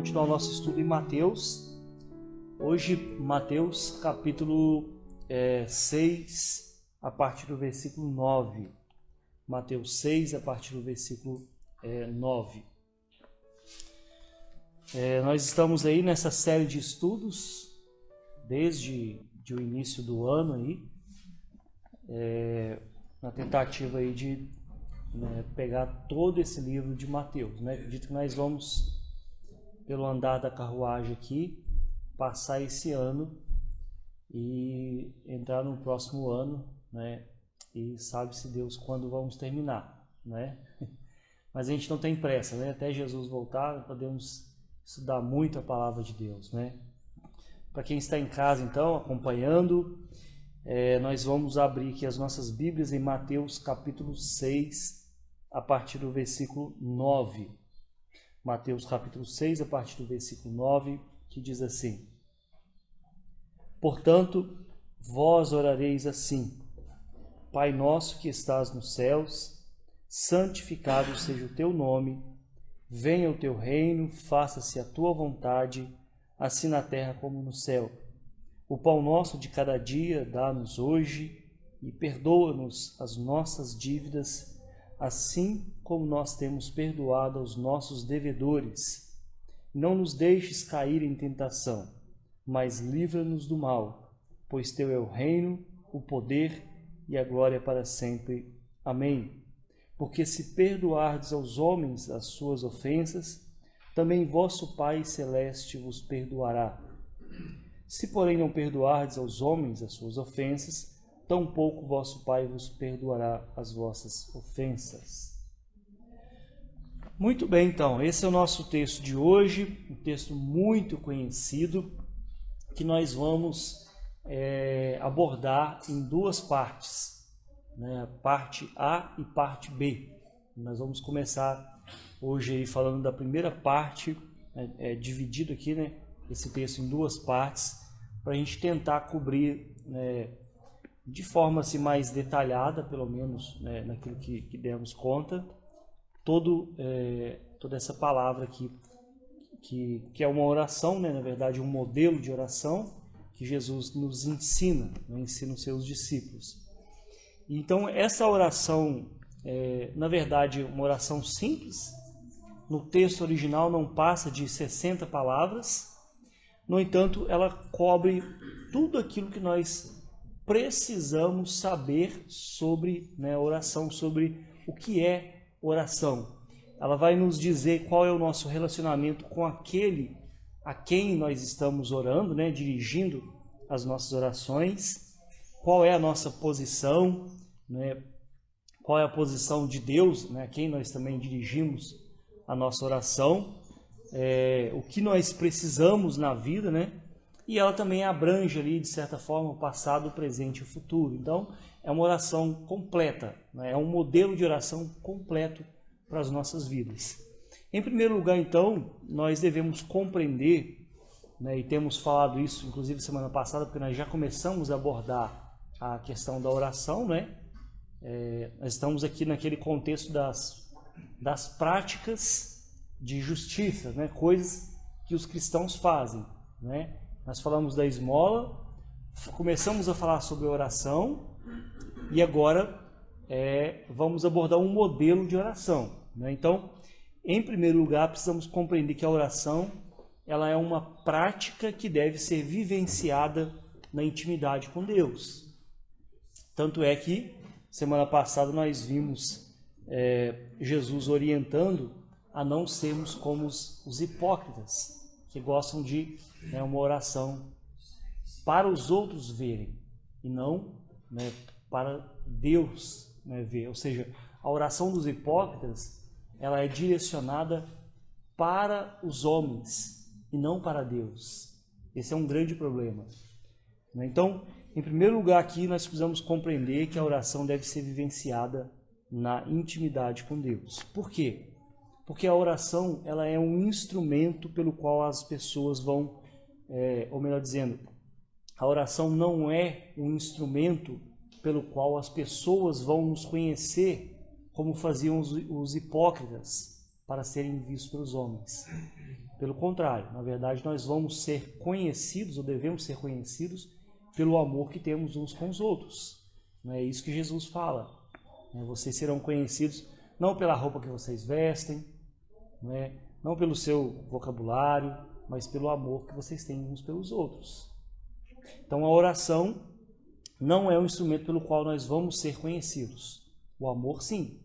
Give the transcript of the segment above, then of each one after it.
continuar o nosso estudo em Mateus. Hoje, Mateus capítulo 6, a partir do versículo 9. Mateus 6, a partir do versículo 9. Nós estamos aí nessa série de estudos, desde o início do ano, aí, na tentativa aí de pegar todo esse livro de Mateus. Acredito que nós vamos, pelo andar da carruagem aqui, passar esse ano e entrar no próximo ano, e sabe-se Deus quando vamos terminar, Mas a gente não tem pressa, Até Jesus voltar, podemos estudar muito a palavra de Deus, Para quem está em casa, então, acompanhando, nós vamos abrir aqui as nossas Bíblias em Mateus capítulo 6, a partir do versículo 9. Mateus capítulo 6, a partir do versículo 9, que diz assim: Portanto, vós orareis assim: Pai nosso que estás nos céus, santificado seja o teu nome, venha o teu reino, faça-se a tua vontade, assim na terra como no céu. O pão nosso de cada dia dá-nos hoje e perdoa-nos as nossas dívidas, assim como nós temos perdoado aos nossos devedores. Não nos deixes cair em tentação, mas livra-nos do mal, pois teu é o reino, o poder e a glória para sempre. Amém. Porque se perdoardes aos homens as suas ofensas, também vosso Pai Celeste vos perdoará. Se, porém, não perdoardes aos homens as suas ofensas, tampouco vosso Pai vos perdoará as vossas ofensas. Muito bem, então, esse é o nosso texto de hoje, um texto muito conhecido, que nós vamos abordar em duas partes, parte A e parte B. Nós vamos começar hoje aí falando da primeira parte, dividido aqui, esse texto em duas partes, para a gente tentar cobrir de forma assim, mais detalhada, pelo menos naquilo que demos conta, toda essa palavra aqui, que é uma oração, na verdade um modelo de oração que Jesus nos ensina, ensina os seus discípulos. Então essa oração, na verdade, uma oração simples. No texto original não passa de 60 palavras, no entanto, ela cobre tudo aquilo que nós precisamos saber sobre a oração, sobre o que é oração. Ela vai nos dizer qual é o nosso relacionamento com aquele a quem nós estamos orando, dirigindo as nossas orações, qual é a nossa posição, qual é a posição de Deus, a quem nós também dirigimos a nossa oração, o que nós precisamos na vida, E ela também abrange ali, de certa forma, o passado, o presente e o futuro. Então, é uma oração completa, é um modelo de oração completo para as nossas vidas. Em primeiro lugar, então, nós devemos compreender, e temos falado isso, inclusive, semana passada, porque nós já começamos a abordar a questão da oração, nós estamos aqui naquele contexto das práticas de justiça, coisas que os cristãos fazem, Nós falamos da esmola, começamos a falar sobre a oração e agora vamos abordar um modelo de oração, Então, em primeiro lugar, precisamos compreender que a oração ela é uma prática que deve ser vivenciada na intimidade com Deus. Tanto é que semana passada nós vimos Jesus orientando a não sermos como os hipócritas, que gostam de uma oração para os outros verem, e não para Deus ver. Ou seja, a oração dos hipócritas ela é direcionada para os homens e não para Deus. Esse é um grande problema. Então, em primeiro lugar aqui, nós precisamos compreender que a oração deve ser vivenciada na intimidade com Deus. Por quê? Porque a oração ela é um instrumento pelo qual as pessoas vão, ou melhor dizendo, a oração não é um instrumento pelo qual as pessoas vão nos conhecer como faziam os hipócritas para serem vistos pelos homens. Pelo contrário, na verdade nós vamos ser conhecidos, ou devemos ser conhecidos, pelo amor que temos uns com os outros. Não é isso que Jesus fala. Vocês serão conhecidos não pela roupa que vocês vestem, não pelo seu vocabulário, mas pelo amor que vocês têm uns pelos outros. Então a oração não é um instrumento pelo qual nós vamos ser conhecidos. O amor, sim.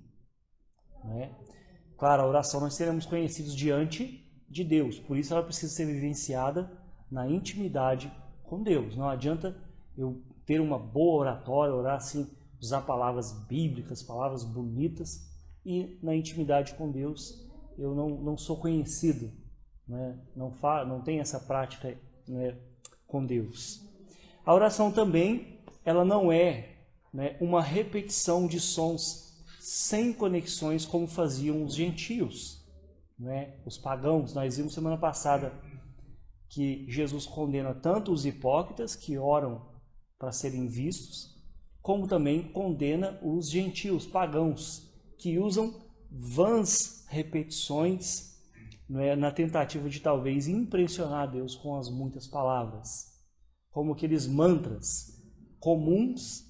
Claro, a oração nós seremos conhecidos diante de Deus, por isso ela precisa ser vivenciada na intimidade com Deus. Não adianta eu ter uma boa oratória, orar assim, usar palavras bíblicas, palavras bonitas, e na intimidade com Deus eu não sou conhecido, não tenho essa prática com Deus. A oração também, ela não é uma repetição de sons sem conexões como faziam os gentios, os pagãos. Nós vimos semana passada que Jesus condena tanto os hipócritas que oram para serem vistos, como também condena os gentios, pagãos, que usam vãs repetições na tentativa de talvez impressionar Deus com as muitas palavras, como aqueles mantras comuns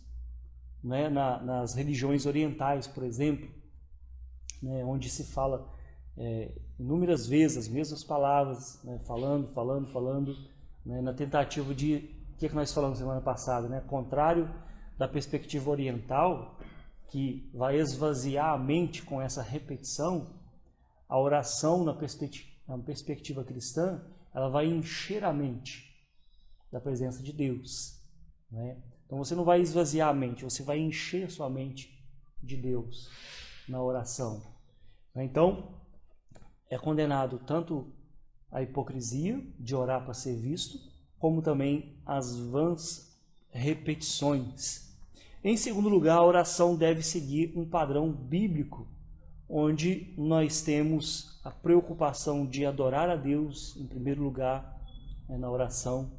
nas religiões orientais, por exemplo, onde se fala inúmeras vezes as mesmas palavras, falando, na tentativa de, o que nós falamos semana passada, contrário da perspectiva oriental, que vai esvaziar a mente com essa repetição, a oração na perspectiva cristã, ela vai encher a mente da presença de Deus. Então você não vai esvaziar a mente, você vai encher sua mente de Deus na oração. Então, é condenado tanto a hipocrisia de orar para ser visto, como também as vãs repetições. Em segundo lugar, a oração deve seguir um padrão bíblico, onde nós temos a preocupação de adorar a Deus em primeiro lugar na oração,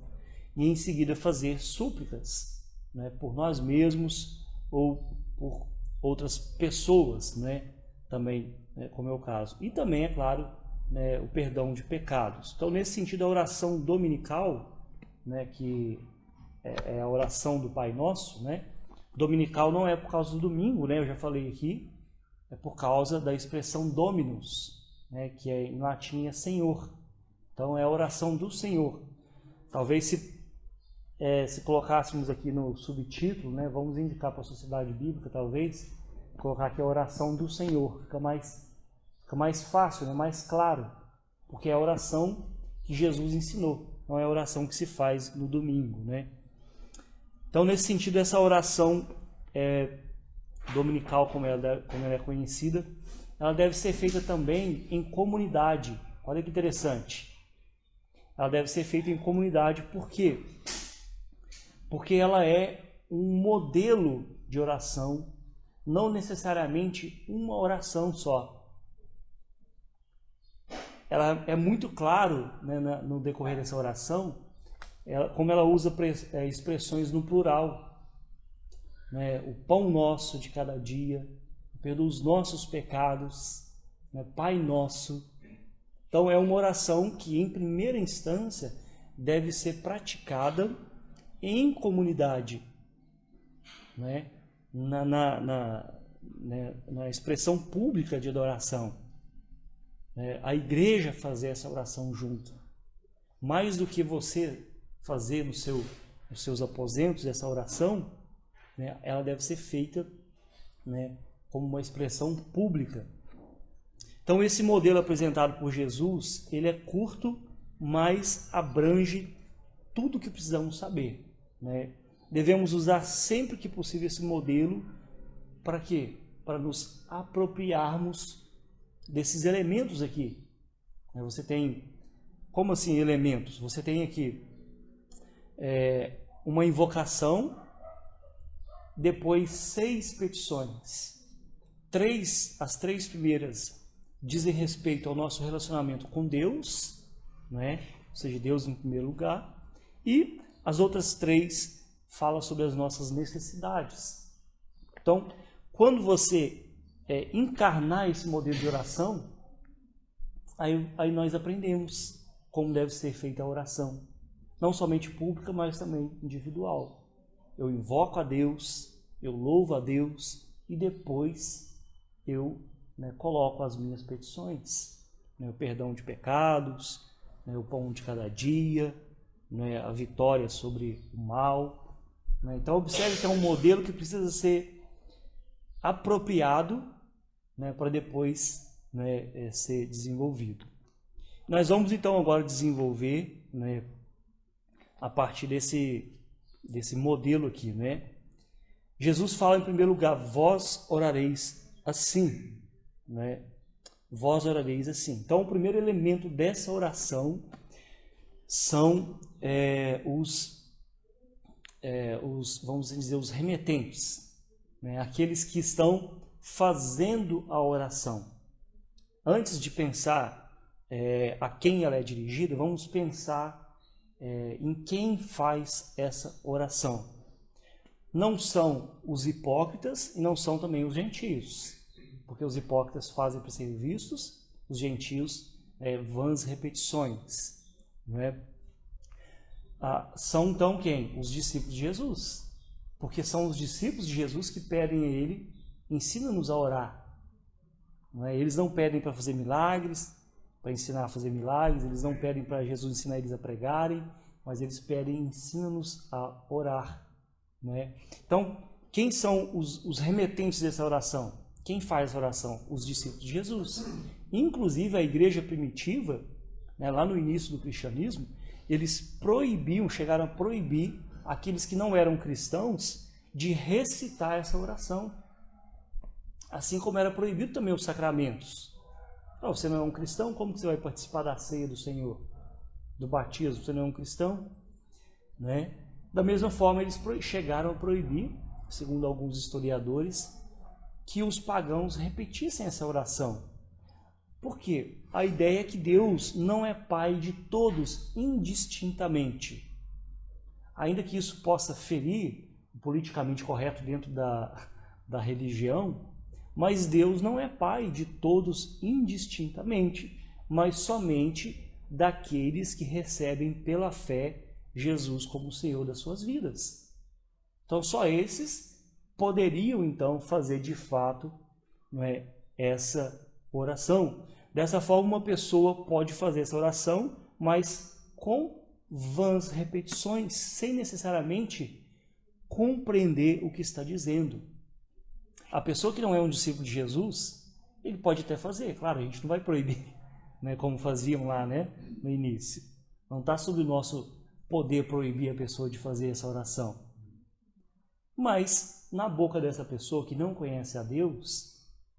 e em seguida fazer súplicas por nós mesmos ou por outras pessoas, também, como é o caso. E também, é claro, o perdão de pecados. Então, nesse sentido, a oração dominical, que é a oração do Pai Nosso, dominical não é por causa do domingo, eu já falei aqui, é por causa da expressão Dominus, que em latim é Senhor. Então, é a oração do Senhor. Talvez se colocássemos aqui no subtítulo, vamos indicar para a sociedade bíblica, talvez, colocar aqui a oração do Senhor, fica mais fácil, mais claro, porque é a oração que Jesus ensinou, não é a oração que se faz no domingo. Então, nesse sentido, essa oração dominical, como ela é conhecida, ela deve ser feita também em comunidade. Olha que interessante. Ela deve ser feita em comunidade, por quê? Porque ela é um modelo de oração, não necessariamente uma oração só. Ela é muito claro, no decorrer dessa oração, como ela usa expressões no plural. O pão nosso de cada dia, perdoa os nossos pecados, Pai nosso. Então é uma oração que, em primeira instância, deve ser praticada em comunidade, na expressão pública de adoração. A igreja fazer essa oração junto. Mais do que você fazer nos seus aposentos essa oração, ela deve ser feita como uma expressão pública. Então, esse modelo apresentado por Jesus, ele é curto, mas abrange tudo o que precisamos saber. Devemos usar sempre que possível esse modelo para quê? Para nos apropriarmos desses elementos aqui. Você tem, como assim elementos? Você tem aqui uma invocação, depois 6 petições. As 3 primeiras dizem respeito ao nosso relacionamento com Deus, ou seja, Deus em primeiro lugar, e as outras 3 falam sobre as nossas necessidades. Então, quando você encarnar esse modelo de oração, aí nós aprendemos como deve ser feita a oração. Não somente pública, mas também individual. Eu invoco a Deus, eu louvo a Deus e depois eu coloco as minhas petições. O perdão de pecados, o pão de cada dia, a vitória sobre o mal. Então observe que é um modelo que precisa ser apropriado para depois ser desenvolvido. Nós vamos então agora desenvolver a partir desse modelo aqui. Jesus fala em primeiro lugar, vós orareis assim. Vós orareis assim. Então o primeiro elemento dessa oração são vamos dizer, os remetentes, aqueles que estão fazendo a oração. Antes de pensar a quem ela é dirigida, vamos pensar em quem faz essa oração. Não são os hipócritas e não são também os gentios, porque os hipócritas fazem para serem vistos, os gentios vãs repetições. São então quem? Os discípulos de Jesus, porque são os discípulos de Jesus que pedem a Ele, ensina-nos a orar. Eles não pedem para fazer milagres, para ensinar a fazer milagres, eles não pedem para Jesus ensinar eles a pregarem, mas eles pedem, ensina-nos a orar. Então, quem são os remetentes dessa oração? Quem faz a oração? Os discípulos de Jesus. Inclusive a igreja primitiva, lá no início do cristianismo, eles chegaram a proibir aqueles que não eram cristãos de recitar essa oração. Assim como era proibido também os sacramentos. Você não é um cristão, como que você vai participar da ceia do Senhor? Do batismo, você não é um cristão? Da mesma forma, eles chegaram a proibir, segundo alguns historiadores, que os pagãos repetissem essa oração. Por quê? A ideia é que Deus não é Pai de todos indistintamente. Ainda que isso possa ferir o politicamente correto dentro da religião, mas Deus não é Pai de todos indistintamente, mas somente daqueles que recebem pela fé Jesus como Senhor das suas vidas. Então só esses poderiam então fazer de fato essa oração. Dessa forma uma pessoa pode fazer essa oração, mas com vãs repetições, sem necessariamente compreender o que está dizendo. A pessoa que não é um discípulo de Jesus, ele pode até fazer, claro, a gente não vai proibir, como faziam lá no início. Não está sob o nosso poder proibir a pessoa de fazer essa oração. Mas na boca dessa pessoa que não conhece a Deus,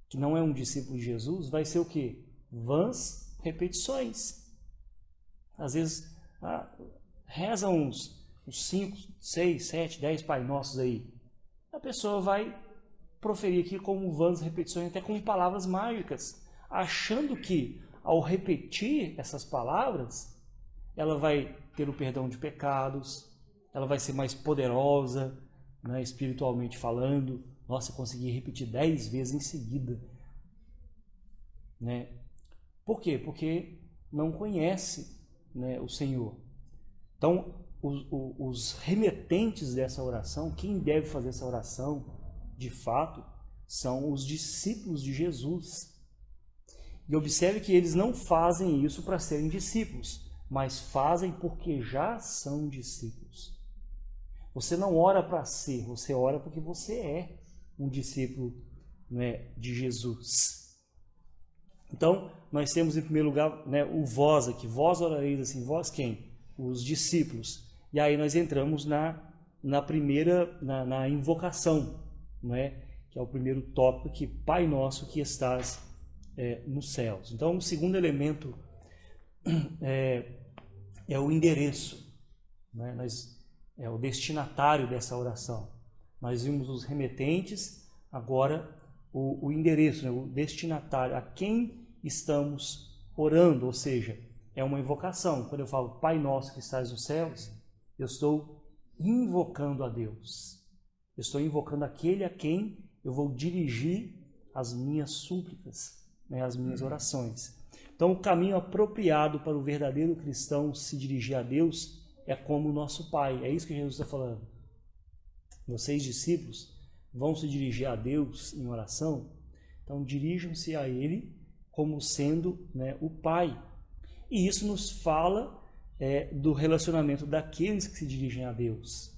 que não é um discípulo de Jesus, vai ser o quê? Vãs repetições. Às vezes reza uns 5, 6, 7, 10 Pai Nossos aí. A pessoa vai proferir aqui como vãs repetições, até com palavras mágicas, achando que ao repetir essas palavras, ela vai ter o perdão de pecados, ela vai ser mais poderosa, espiritualmente falando. Nossa, consegui repetir 10 vezes em seguida. Por quê? Porque não conhece o Senhor. Então, os remetentes dessa oração, quem deve fazer essa oração, de fato, são os discípulos de Jesus. E observe que eles não fazem isso para serem discípulos, mas fazem porque já são discípulos. Você não ora para ser, você ora porque você é um discípulo de Jesus. Então, nós temos em primeiro lugar o vós aqui. Vós orareis assim. Vós quem? Os discípulos. E aí nós entramos na primeira, na invocação, que é o primeiro tópico aqui. Pai nosso que estás nos céus. Então, o segundo elemento é o endereço. É o destinatário dessa oração. Nós vimos os remetentes, agora o endereço, o destinatário, a quem estamos orando, ou seja, é uma invocação. Quando eu falo Pai Nosso que estás nos céus, eu estou invocando a Deus. Eu estou invocando aquele a quem eu vou dirigir as minhas súplicas, as minhas orações. Então, o caminho apropriado para o verdadeiro cristão se dirigir a Deus é como o nosso Pai. É isso que Jesus está falando. Vocês, discípulos, vão se dirigir a Deus em oração? Então, dirijam-se a Ele como sendo, né, o Pai. E isso nos fala do relacionamento daqueles que se dirigem a Deus.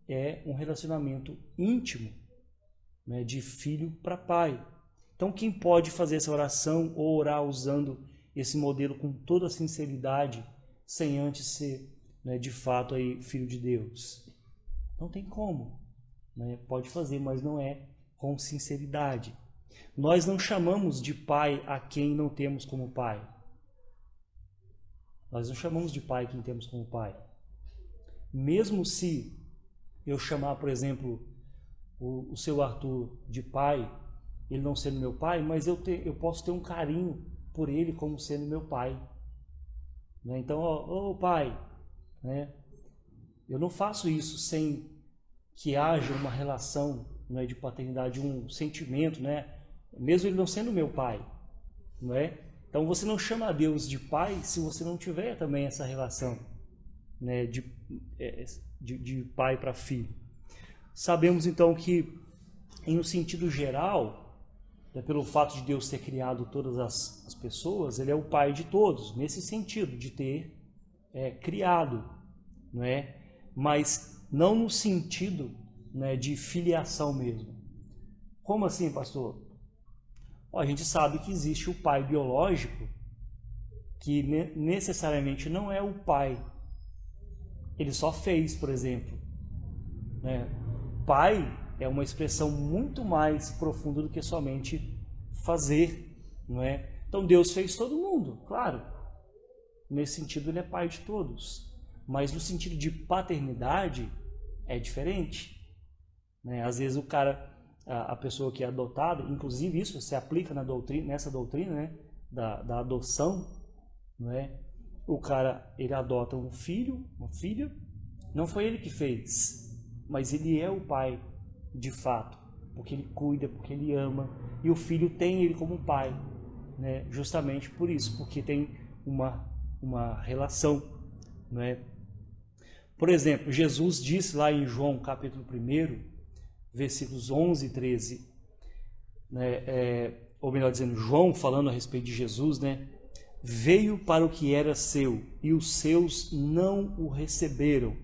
É um relacionamento íntimo, né, de filho para pai. Então, quem pode fazer essa oração ou orar usando esse modelo com toda a sinceridade, sem antes ser, né, de fato aí, filho de Deus? Não tem como. Né? Pode fazer, mas não é com sinceridade. Nós não chamamos de pai a quem não temos como pai. Nós não chamamos de pai quem temos como pai. Mesmo se eu chamar, por exemplo, o seu Arthur de pai, ele não sendo meu pai, mas eu posso ter um carinho por ele como sendo meu pai. Né? Então, ô pai, né? Eu não faço isso sem que haja uma relação, né, de paternidade, um sentimento, né? Mesmo ele não sendo meu pai. Não é? Então você não chama a Deus de pai se você não tiver também essa relação, né, de pai para filho. Sabemos então que, em um sentido geral, né, pelo fato de Deus ter criado todas as pessoas, Ele é o pai de todos, nesse sentido de ter criado, não é? Mas não no sentido, né, de filiação mesmo. Como assim, pastor? A gente sabe que existe o pai biológico, que necessariamente não é o pai. Ele só fez, por exemplo. Né? Pai é uma expressão muito mais profunda do que somente fazer. Não é? Então Deus fez todo mundo, claro. Nesse sentido ele é pai de todos. Mas no sentido de paternidade é diferente. Né? Às vezes a pessoa que é adotada, inclusive isso se aplica nessa doutrina, né, da adoção, não é? O cara, ele adota um filho, uma filha, não foi ele que fez, mas ele é o pai de fato, porque ele cuida, porque ele ama, e o filho tem ele como pai, né, justamente por isso, porque tem uma relação, não é? Por exemplo, Jesus disse lá em João capítulo 1, versículos 11 e 13, né, ou melhor dizendo, João falando a respeito de Jesus, né, veio para o que era seu, e os seus não o receberam,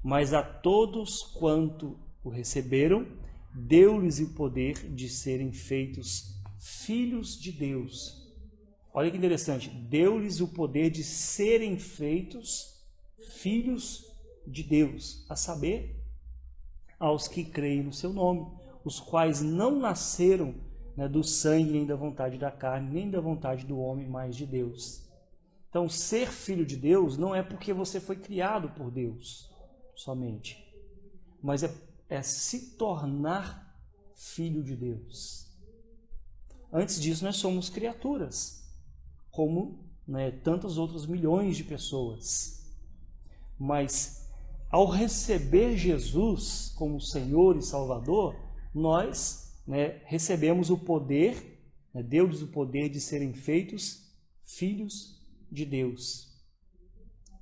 mas a todos quanto o receberam, deu-lhes o poder de serem feitos filhos de Deus. Olha que interessante, deu-lhes o poder de serem feitos filhos de Deus, a saber, aos que creem no seu nome, os quais não nasceram, né, do sangue, nem da vontade da carne, nem da vontade do homem, mas de Deus. Então, ser filho de Deus não é porque você foi criado por Deus somente, mas é se tornar filho de Deus. Antes disso, nós somos criaturas, como, né, tantas outras milhões de pessoas. Mas ao receber Jesus como Senhor e Salvador, nós, né, recebemos o poder, né, Deus o poder de serem feitos filhos de Deus.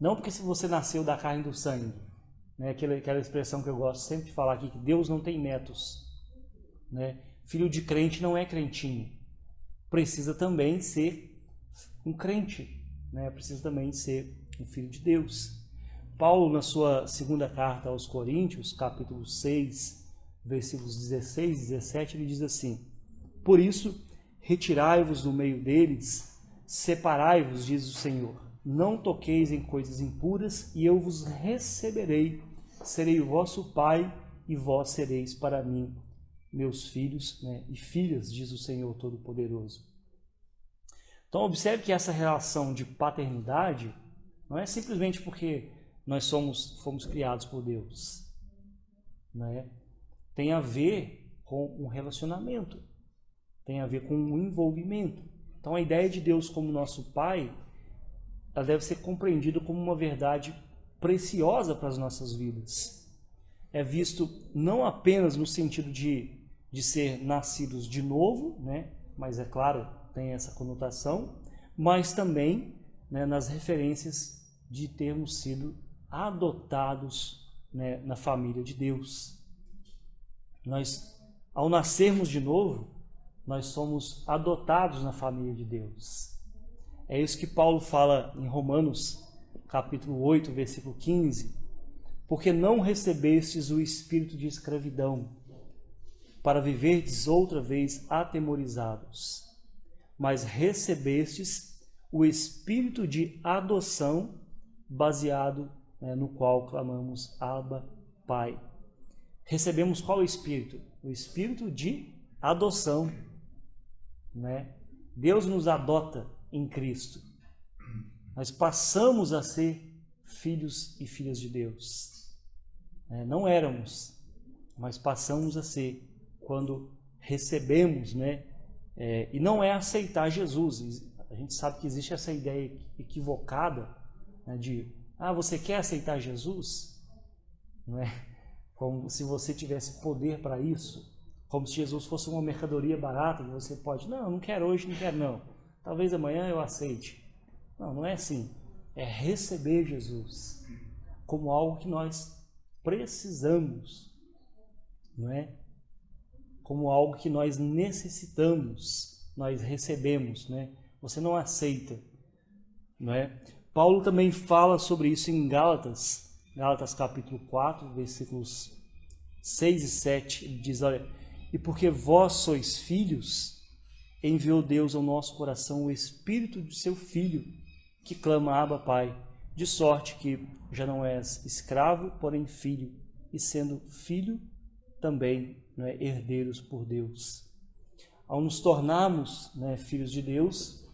Não porque se você nasceu da carne e do sangue, né, aquela expressão que eu gosto sempre de falar aqui, que Deus não tem netos. Né? Filho de crente não é crentinho. Precisa também ser um crente, né? Precisa também ser um filho de Deus. Paulo, na sua segunda carta aos Coríntios, capítulo 6, versículos 16 e 17, ele diz assim: por isso, retirai-vos do meio deles, separai-vos, diz o Senhor, não toqueis em coisas impuras, e eu vos receberei, serei o vosso pai, e vós sereis para mim meus filhos, né, e filhas, diz o Senhor Todo-Poderoso. Então, observe que essa relação de paternidade não é simplesmente porque nós fomos criados por Deus, né? Tem a ver com um relacionamento, tem a ver com um envolvimento. Então, a ideia de Deus como nosso Pai, ela deve ser compreendida como uma verdade preciosa para as nossas vidas. É visto não apenas no sentido de ser nascidos de novo, né? Mas é claro, tem essa conotação, mas também, né, nas referências de termos sido adotados, né, na família de Deus. Nós, ao nascermos de novo, nós somos adotados na família de Deus. É isso que Paulo fala em Romanos, capítulo 8, versículo 15. Porque não recebestes o espírito de escravidão, para viverdes outra vez atemorizados, mas recebestes o espírito de adoção, baseado, né, no qual clamamos Abba, Pai. Recebemos qual espírito? O espírito de adoção, né? Deus nos adota em Cristo. Nós passamos a ser filhos e filhas de Deus. Não éramos, mas passamos a ser quando recebemos, né? E não é aceitar Jesus. A gente sabe que existe essa ideia equivocada, né, de, você quer aceitar Jesus? Não é? Como se você tivesse poder para isso, como se Jesus fosse uma mercadoria barata que você pode, não quero hoje, não quero não, talvez amanhã eu aceite. Não é assim. É receber Jesus como algo que nós precisamos, não é? Como algo que nós necessitamos, nós recebemos, né? Você não aceita, não é? Paulo também fala sobre isso em Gálatas capítulo 4, versículos 6 e 7, ele diz, olha, e porque vós sois filhos, enviou Deus ao nosso coração o Espírito de seu Filho, que clama Abba, Pai, de sorte que já não és escravo, porém filho, e sendo filho, também, né, herdeiros por Deus. Ao nos tornarmos, né, filhos de Deus,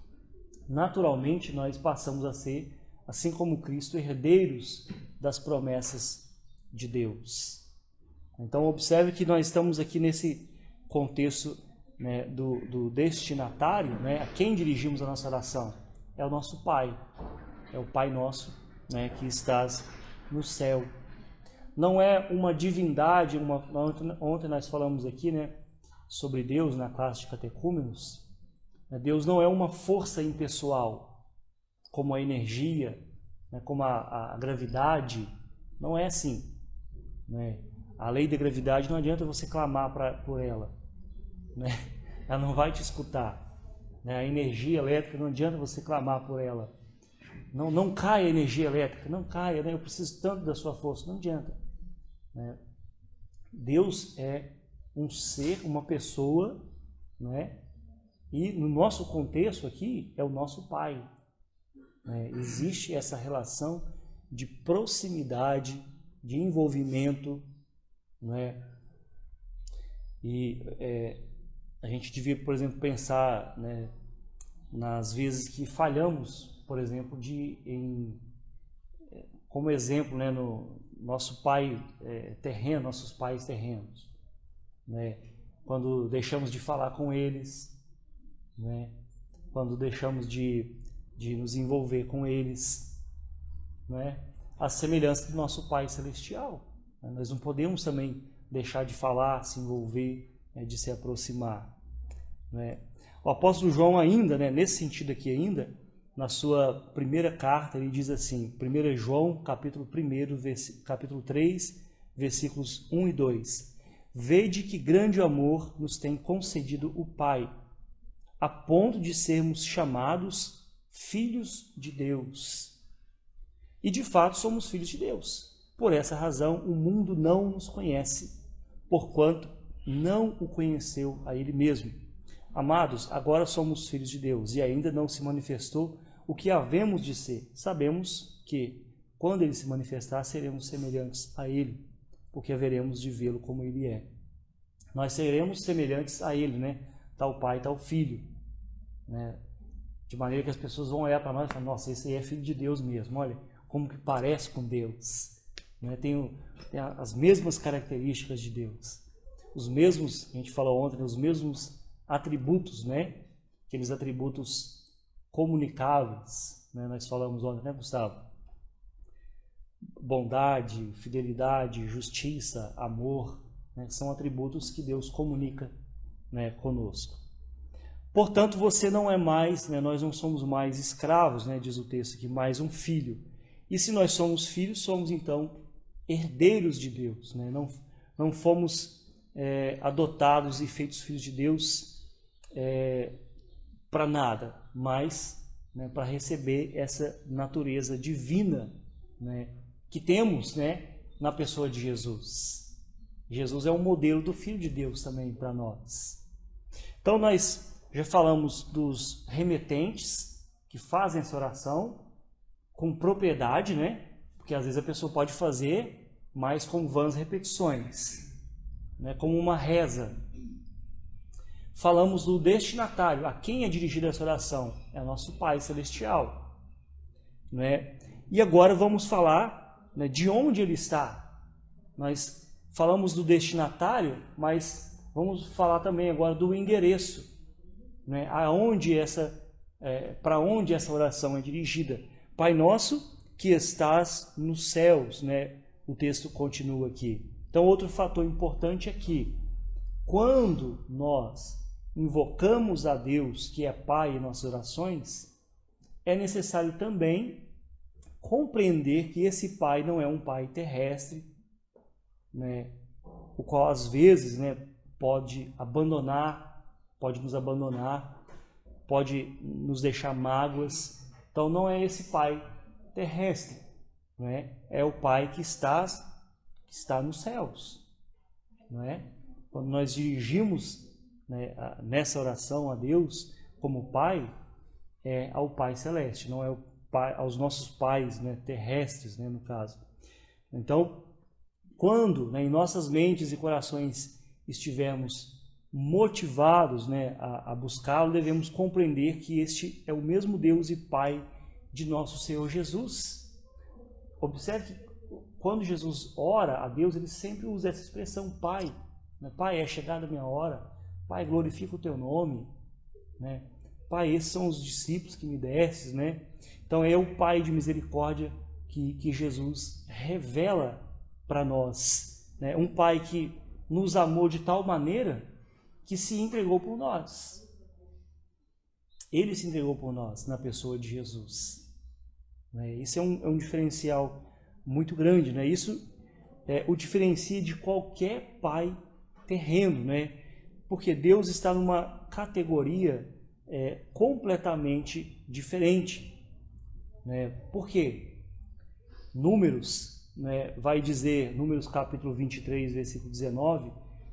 naturalmente nós passamos a ser, assim como Cristo, herdeiros das promessas de Deus. Então observe que nós estamos aqui nesse contexto, né, do destinatário, né, a quem dirigimos a nossa oração. É o nosso Pai, é o Pai nosso, né, que estás no céu. Não é uma divindade, ontem nós falamos aqui, né, sobre Deus na classe de catecúmenos. Deus não é uma força impessoal, como a energia, né, como a gravidade. Não é assim, né? A lei da gravidade não adianta você clamar por ela, né? Ela não vai te escutar. Né? A energia elétrica não adianta você clamar por ela. Não caia a energia elétrica, não caia, né? Eu preciso tanto da sua força, não adianta. Né? Deus é um ser, uma pessoa, né? E no nosso contexto aqui é o nosso Pai. Né? Existe essa relação de proximidade, de envolvimento, né? E a gente devia, por exemplo, pensar, né, nas vezes que falhamos, por exemplo, como exemplo, né, no nosso pai terreno, nossos pais terrenos, né? Quando deixamos de falar com eles, né? Quando deixamos de nos envolver com eles, né? A semelhança do nosso Pai Celestial. Né? Nós não podemos também deixar de falar, se envolver, né, de se aproximar. Né? O apóstolo João ainda, né, nesse sentido aqui ainda, na sua primeira carta, ele diz assim, 1 João, capítulo 1, capítulo 3, versículos 1 e 2. Vede que grande amor nos tem concedido o Pai, a ponto de sermos chamados filhos de Deus. E de fato somos filhos de Deus. Por essa razão o mundo não nos conhece, porquanto não o conheceu a Ele mesmo. Amados, agora somos filhos de Deus e ainda não se manifestou o que havemos de ser. Sabemos que, quando Ele se manifestar, seremos semelhantes a Ele, porque haveremos de vê-lo como Ele é. Nós seremos semelhantes a Ele, né? Tal Pai, tal Filho. Né? De maneira que as pessoas vão olhar para nós e falar, nossa, esse aí é filho de Deus mesmo, olha como que parece com Deus. Né? Tem as mesmas características de Deus. Os mesmos, a gente falou ontem, os mesmos atributos, né? Aqueles atributos comunicáveis, né? Nós falamos ontem, né, Gustavo? Bondade, fidelidade, justiça, amor, né? São atributos que Deus comunica, né, conosco. Portanto, você não é mais, né, nós não somos mais escravos, né, diz o texto aqui, mais um filho. E se nós somos filhos, somos então herdeiros de Deus. Né? Não fomos adotados e feitos filhos de Deus para nada, mas, né, para receber essa natureza divina, né, que temos, né, na pessoa de Jesus. Jesus é o modelo do Filho de Deus também para nós. Então nós já falamos dos remetentes que fazem essa oração com propriedade, né? Porque às vezes a pessoa pode fazer, mas com vãs repetições, né? Como uma reza. Falamos do destinatário, a quem é dirigida essa oração? É o nosso Pai Celestial, né? E agora vamos falar, né, de onde ele está. Nós falamos do destinatário, mas vamos falar também agora do endereço, né? Para onde essa oração é dirigida. Pai nosso que estás nos céus, né? O texto continua aqui. Então, outro fator importante é que quando nós invocamos a Deus, que é Pai, em nossas orações, é necessário também compreender que esse Pai não é um Pai terrestre, né? O qual às vezes, né, pode nos abandonar, pode nos deixar mágoas. Então não é esse Pai terrestre, né? É o Pai que está nos céus, não é? Quando nós dirigimos, né, nessa oração a Deus como Pai, é ao Pai Celeste, não é o pai, aos nossos pais, né, terrestres, né, no caso. Então, quando, né, em nossas mentes e corações estivermos motivados, né, a buscá-lo, devemos compreender que este é o mesmo Deus e Pai de nosso Senhor Jesus. Observe que quando Jesus ora a Deus, ele sempre usa essa expressão Pai. Né? Pai, é chegada a minha hora. Pai, glorifica o teu nome. Né? Pai, esses são os discípulos que me destes. Né? Então é o Pai de misericórdia que Jesus revela para nós. Né? Um Pai que nos amou de tal maneira que se entregou por nós. Ele se entregou por nós na pessoa de Jesus. Isso é um diferencial muito grande. Né? Isso o diferencia de qualquer pai terreno. Né? Porque Deus está numa categoria completamente diferente. Né? Por quê? Números, né, vai dizer, Números capítulo 23, versículo 19,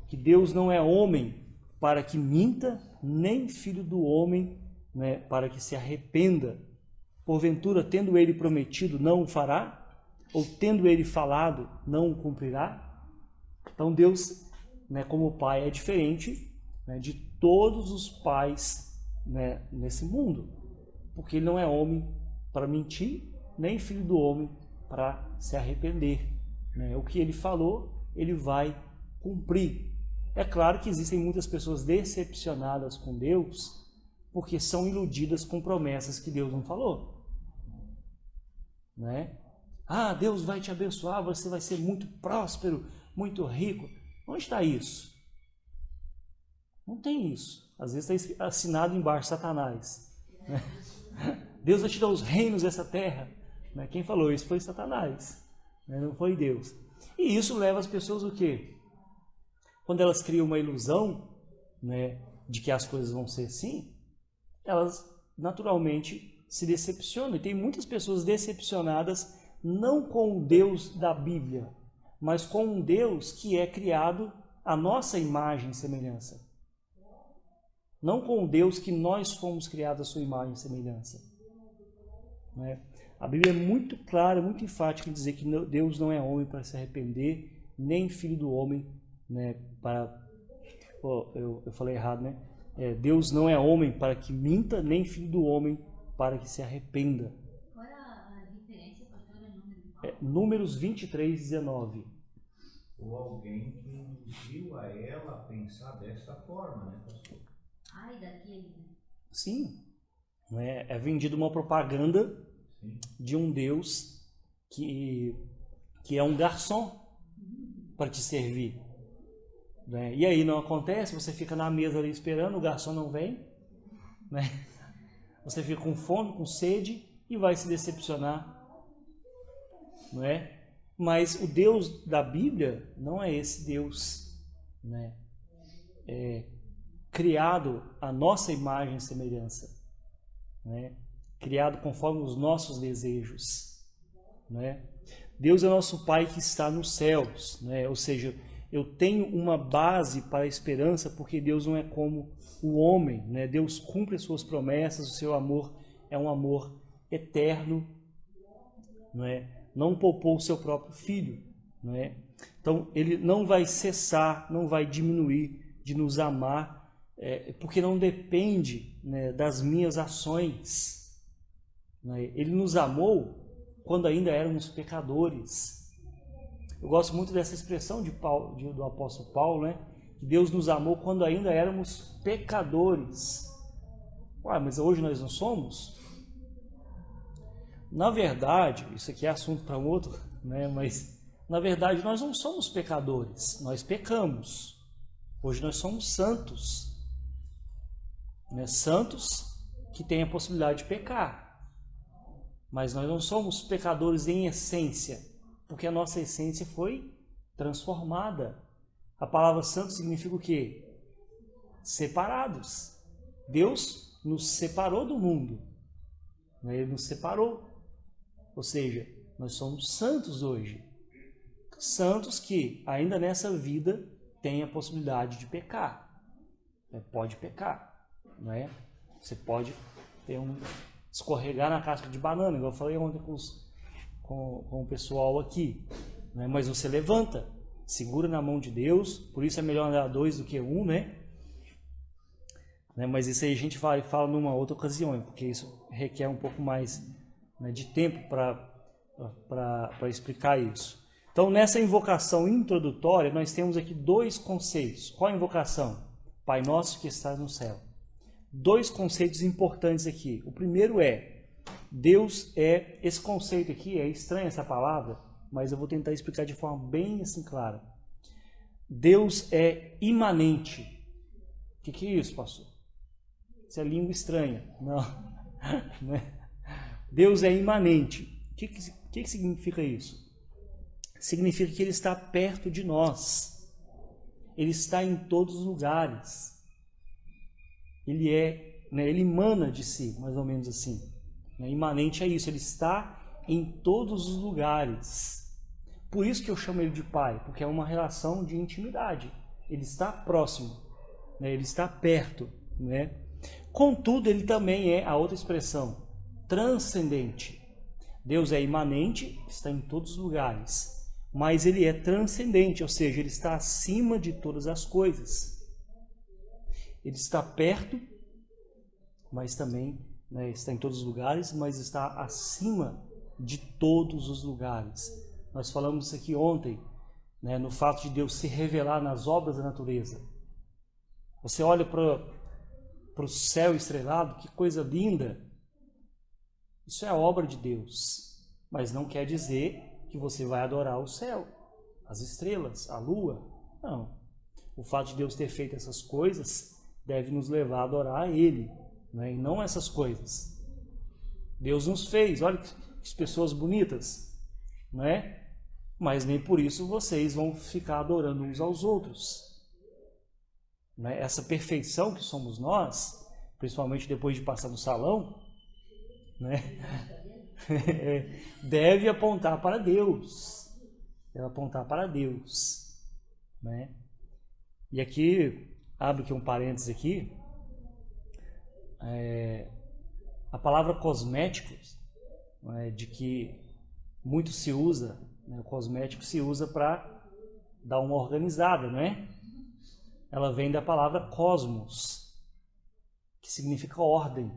que Deus não é homem para que minta, nem filho do homem, né, para que se arrependa. Porventura, tendo ele prometido, não o fará? Ou tendo ele falado, não o cumprirá? Então Deus, né, como Pai, é diferente, né, de todos os pais, né, nesse mundo. Porque ele não é homem para mentir, nem filho do homem para se arrepender. Né? O que ele falou, ele vai cumprir. É claro que existem muitas pessoas decepcionadas com Deus porque são iludidas com promessas que Deus não falou. Né? Ah, Deus vai te abençoar, você vai ser muito próspero, muito rico. Onde está isso? Não tem isso. Às vezes está assinado embaixo, Satanás. Né? Deus vai te dar os reinos dessa terra. Né? Quem falou isso foi Satanás, né? Não foi Deus. E isso leva as pessoas o quê? Quando elas criam uma ilusão, né, de que as coisas vão ser assim, elas naturalmente se decepcionam. E tem muitas pessoas decepcionadas não com o Deus da Bíblia, mas com um Deus que é criado à nossa imagem e semelhança. Não com o Deus que nós fomos criados à sua imagem e semelhança. Né? A Bíblia é muito clara, muito enfática em dizer que Deus não é homem para se arrepender, nem filho do homem, né, para... eu falei errado, né? Deus não é homem para que minta, nem filho do homem para que se arrependa. Qual é a referência, pastor? Números 23, 19. Ou alguém que induziu a ela a pensar desta forma, né, pastor? Ai, daquele, né? Sim. É vendido uma propaganda, Sim, de um Deus que é um garçom para te servir. Né? E aí não acontece, você fica na mesa ali esperando, o garçom não vem. né? Você fica com fome, com sede e vai se decepcionar, não é? Mas o Deus da Bíblia não é esse Deus, né? Criado à nossa imagem e semelhança, né? Criado conforme os nossos desejos, né? Deus é nosso Pai que está nos céus, né? Ou seja, eu tenho uma base para a esperança, porque Deus não é como o homem, né? Deus cumpre as suas promessas, o seu amor é um amor eterno, não é? Não poupou o seu próprio filho, não é? Então ele não vai cessar, não vai diminuir de nos amar, porque não depende, né, das minhas ações, né? Ele nos amou quando ainda éramos pecadores. Eu gosto muito dessa expressão do apóstolo Paulo, né? Que Deus nos amou quando ainda éramos pecadores. Ué, mas hoje nós não somos? Na verdade, isso aqui é assunto para outro, né? Mas na verdade nós não somos pecadores, nós pecamos. Hoje nós somos santos, né? Santos que têm a possibilidade de pecar. Mas nós não somos pecadores em essência, porque a nossa essência foi transformada. A palavra santo significa o quê? Separados. Deus nos separou do mundo, né? Ele nos separou. Ou seja, nós somos santos hoje. Santos que, ainda nessa vida, têm a possibilidade de pecar. Pode pecar, não é? Você pode escorregar na casca de banana, igual eu falei ontem com o pessoal aqui, né? Mas você levanta, segura na mão de Deus, por isso é melhor andar dois do que um, né? Mas isso aí a gente fala numa outra ocasião, porque isso requer um pouco mais, né, de tempo para explicar isso. Então, nessa invocação introdutória, nós temos aqui dois conceitos. Qual a invocação? Pai nosso que estás no céu. Dois conceitos importantes aqui. O primeiro é, Deus é, esse conceito aqui, é estranha essa palavra, mas eu vou tentar explicar de forma bem assim clara. Deus é imanente. O que é isso, pastor? Isso é língua estranha. Não. Deus é imanente. O que significa isso? Significa que Ele está perto de nós. Ele está em todos os lugares. Ele ele emana de si, mais ou menos assim. Imanente é isso, Ele está em todos os lugares. Por isso que eu chamo Ele de Pai, porque é uma relação de intimidade. Ele está próximo, Ele está perto, né? Contudo, Ele também é, a outra expressão, transcendente. Deus é imanente, está em todos os lugares, mas Ele é transcendente, ou seja, Ele está acima de todas as coisas. Ele está perto, mas também, está em todos os lugares, mas está acima de todos os lugares. Nós falamos isso aqui ontem, no fato de Deus se revelar nas obras da natureza. Você olha para o céu estrelado, que coisa linda. Isso é obra de Deus, mas não quer dizer que você vai adorar o céu, as estrelas, a lua. Não. O fato de Deus ter feito essas coisas deve nos levar a adorar a Ele, e não essas coisas. Deus nos fez, olha que pessoas bonitas, mas nem por isso vocês vão ficar adorando uns aos outros. Essa perfeição que somos nós, principalmente depois de passar no salão, deve apontar para Deus. Deve apontar para Deus. E aqui, abre aqui um parênteses aqui. A palavra cosméticos, de que muito se usa, o cosmético se usa para dar uma organizada, Ela vem da palavra cosmos, que significa ordem.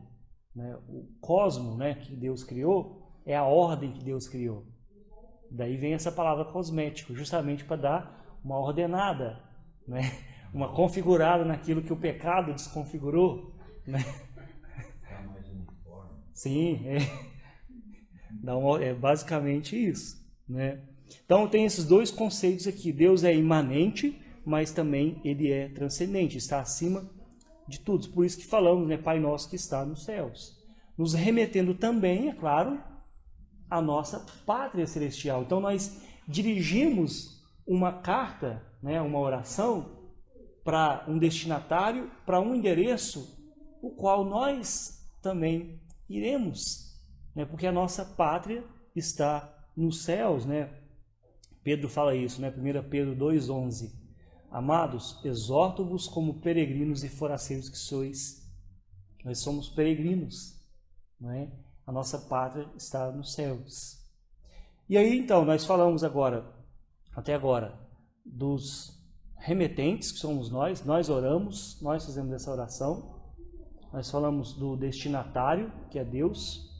O cosmo, que Deus criou, é a ordem que Deus criou. Daí vem essa palavra cosmético, justamente para dar uma ordenada, uma configurada naquilo que o pecado desconfigurou. Ficar mais uniforme. Sim, é basicamente isso. Então tem esses dois conceitos aqui. Deus é imanente, mas também Ele é transcendente, está acima de tudo. Por isso que falamos, né, Pai Nosso que está nos céus. Nos remetendo também, é claro, à nossa pátria celestial. Então nós dirigimos uma carta, né, uma oração, para um destinatário, para um endereço, o qual nós também iremos, né, porque a nossa pátria está nos céus, né? Pedro fala isso, né? 1 Pedro 2,11. Amados, exorto-vos como peregrinos e forasteiros que sois. Nós somos peregrinos, não é? A nossa pátria está nos céus. E aí, então, nós falamos agora, até agora, dos remetentes, que somos nós oramos, nós fazemos essa oração. Nós falamos do destinatário, que é Deus,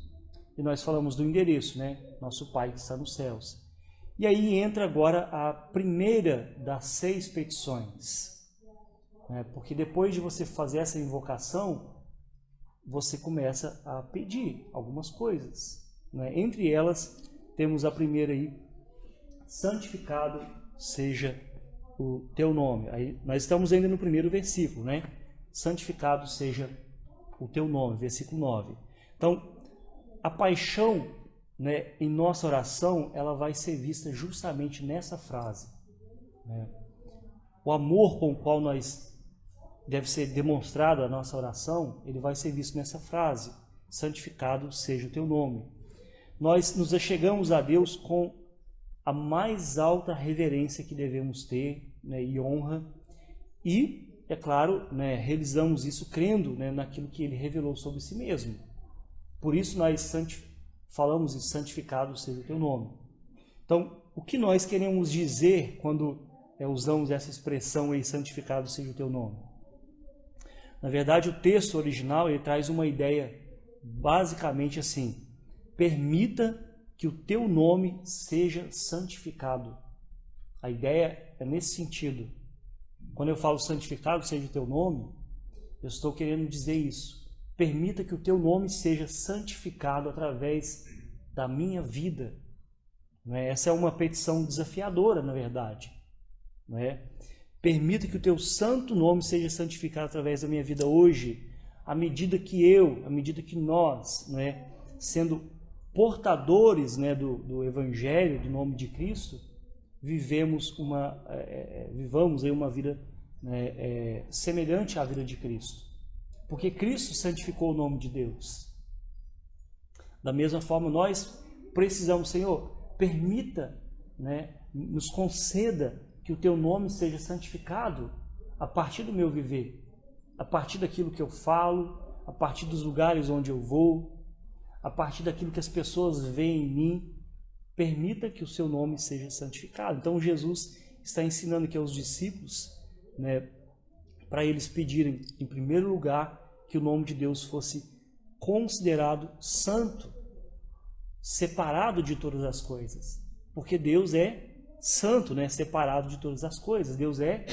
e nós falamos do endereço, né? Nosso Pai que está nos céus. E aí entra agora a primeira das 6 petições, né? Porque depois de você fazer essa invocação, você começa a pedir algumas coisas, né? Entre elas, temos a primeira aí, santificado seja o teu nome. Aí nós estamos ainda no primeiro versículo, né? Santificado seja o teu nome, versículo 9. Então, a paixão, né, em nossa oração, ela vai ser vista justamente nessa frase, né? O amor com o qual deve ser demonstrada a nossa oração, ele vai ser visto nessa frase, santificado seja o teu nome. Nós nos achegamos a Deus com a mais alta reverência que devemos ter, né, e honra, e, é claro, né, realizamos isso crendo, né, naquilo que ele revelou sobre si mesmo. Por isso nós falamos em santificado seja o teu nome. Então, o que nós queremos dizer quando usamos essa expressão aí, santificado seja o teu nome? Na verdade, o texto original ele traz uma ideia basicamente assim: permita que o teu nome seja santificado. A ideia é nesse sentido. Quando eu falo santificado seja o teu nome, eu estou querendo dizer isso. Permita que o teu nome seja santificado através da minha vida. Não é? Essa é uma petição desafiadora, na verdade. Não é? Permita que o teu santo nome seja santificado através da minha vida hoje, à medida que nós, não é, sendo portadores, né, do Evangelho, do nome de Cristo, vivamos aí uma vida, né, semelhante à vida de Cristo. Porque Cristo santificou o nome de Deus. Da mesma forma, nós precisamos, Senhor, permita, né, nos conceda que o teu nome seja santificado a partir do meu viver, a partir daquilo que eu falo, a partir dos lugares onde eu vou, a partir daquilo que as pessoas veem em mim. Permita que o seu nome seja santificado. Então Jesus está ensinando aqui aos discípulos, né, para eles pedirem, em primeiro lugar, que o nome de Deus fosse considerado santo, separado de todas as coisas. Porque Deus é santo, né, separado de todas as coisas. Deus é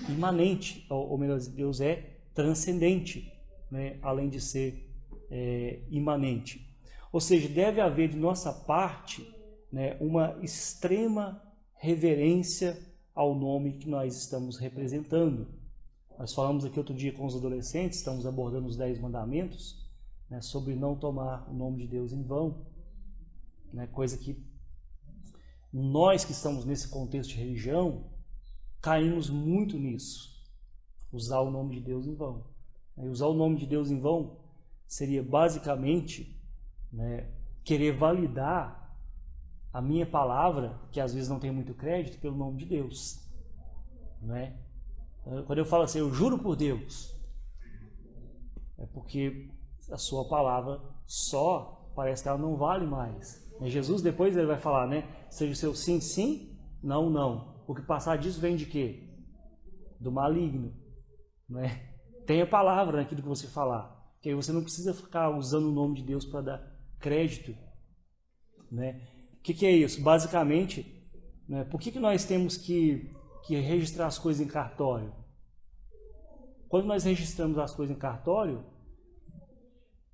imanente, ou melhor, Deus é transcendente, né, além de ser imanente. Ou seja, deve haver de nossa parte, né, uma extrema reverência ao nome que nós estamos representando. Nós falamos aqui outro dia com os adolescentes, estamos abordando os 10 mandamentos, né, sobre não tomar o nome de Deus em vão, né, coisa que nós que estamos nesse contexto de religião, caímos muito nisso, usar o nome de Deus em vão. E usar o nome de Deus em vão seria basicamente, né, querer validar a minha palavra, que às vezes não tem muito crédito, pelo nome de Deus, né? Quando eu falo assim, eu juro por Deus, é porque a sua palavra só parece que ela não vale mais. Jesus depois ele vai falar, né? Seja o seu sim, sim, não, não. O que passar disso vem de quê? Do maligno, né? Tenha palavra naquilo que você falar, que aí você não precisa ficar usando o nome de Deus para dar crédito, né? O que é isso? Basicamente, né, por que nós temos que registrar as coisas em cartório? Quando nós registramos as coisas em cartório,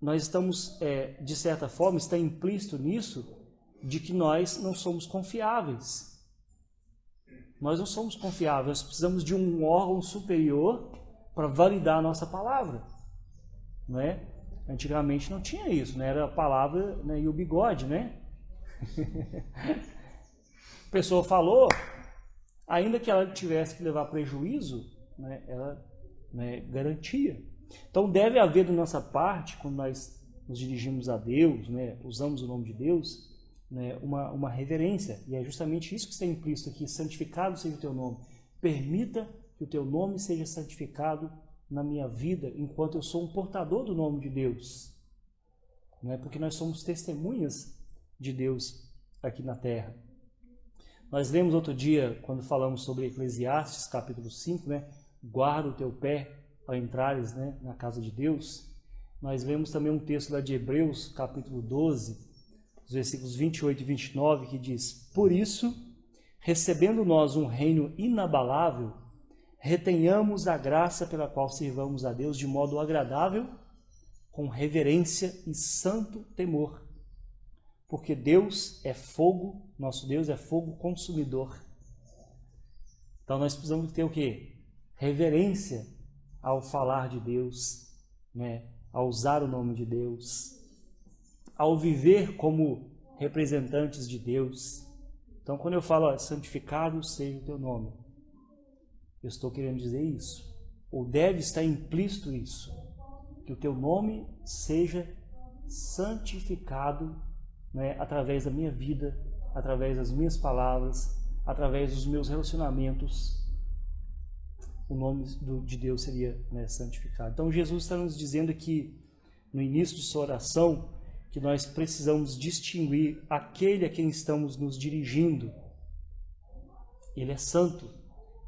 nós estamos, de certa forma, está implícito nisso, de que nós não somos confiáveis. Nós não somos confiáveis, nós precisamos de um órgão superior para validar a nossa palavra, não é? Antigamente não tinha isso, né? Era a palavra, né, e o bigode, né? A pessoa falou, ainda que ela tivesse que levar prejuízo, né, ela, né, garantia. Então deve haver da nossa parte, quando nós nos dirigimos a Deus, né, usamos o nome de Deus, né, uma reverência. E é justamente isso que está implícito aqui: santificado seja o teu nome. Permita que o teu nome seja santificado na minha vida, enquanto eu sou um portador do nome de Deus. Não é? Porque nós somos testemunhas de Deus aqui na terra. Nós lemos outro dia, quando falamos sobre Eclesiastes, capítulo 5, né? Guarda o teu pé ao entrares, né, na casa de Deus. Nós lemos também um texto lá de Hebreus, capítulo 12, os versículos 28 e 29, que diz: por isso, recebendo nós um reino inabalável, retenhamos a graça pela qual servamos a Deus de modo agradável, com reverência e santo temor. Porque Deus é fogo, nosso Deus é fogo consumidor. Então nós precisamos ter o quê? Reverência ao falar de Deus, né? Ao usar o nome de Deus, ao viver como representantes de Deus. Então quando eu falo, ó, santificado seja o teu nome, eu estou querendo dizer isso, ou deve estar implícito isso, que o teu nome seja santificado, né, através da minha vida, através das minhas palavras, através dos meus relacionamentos. O nome de Deus seria, né, santificado. Então Jesus está nos dizendo aqui, no início de sua oração, que nós precisamos distinguir aquele a quem estamos nos dirigindo. Ele é santo,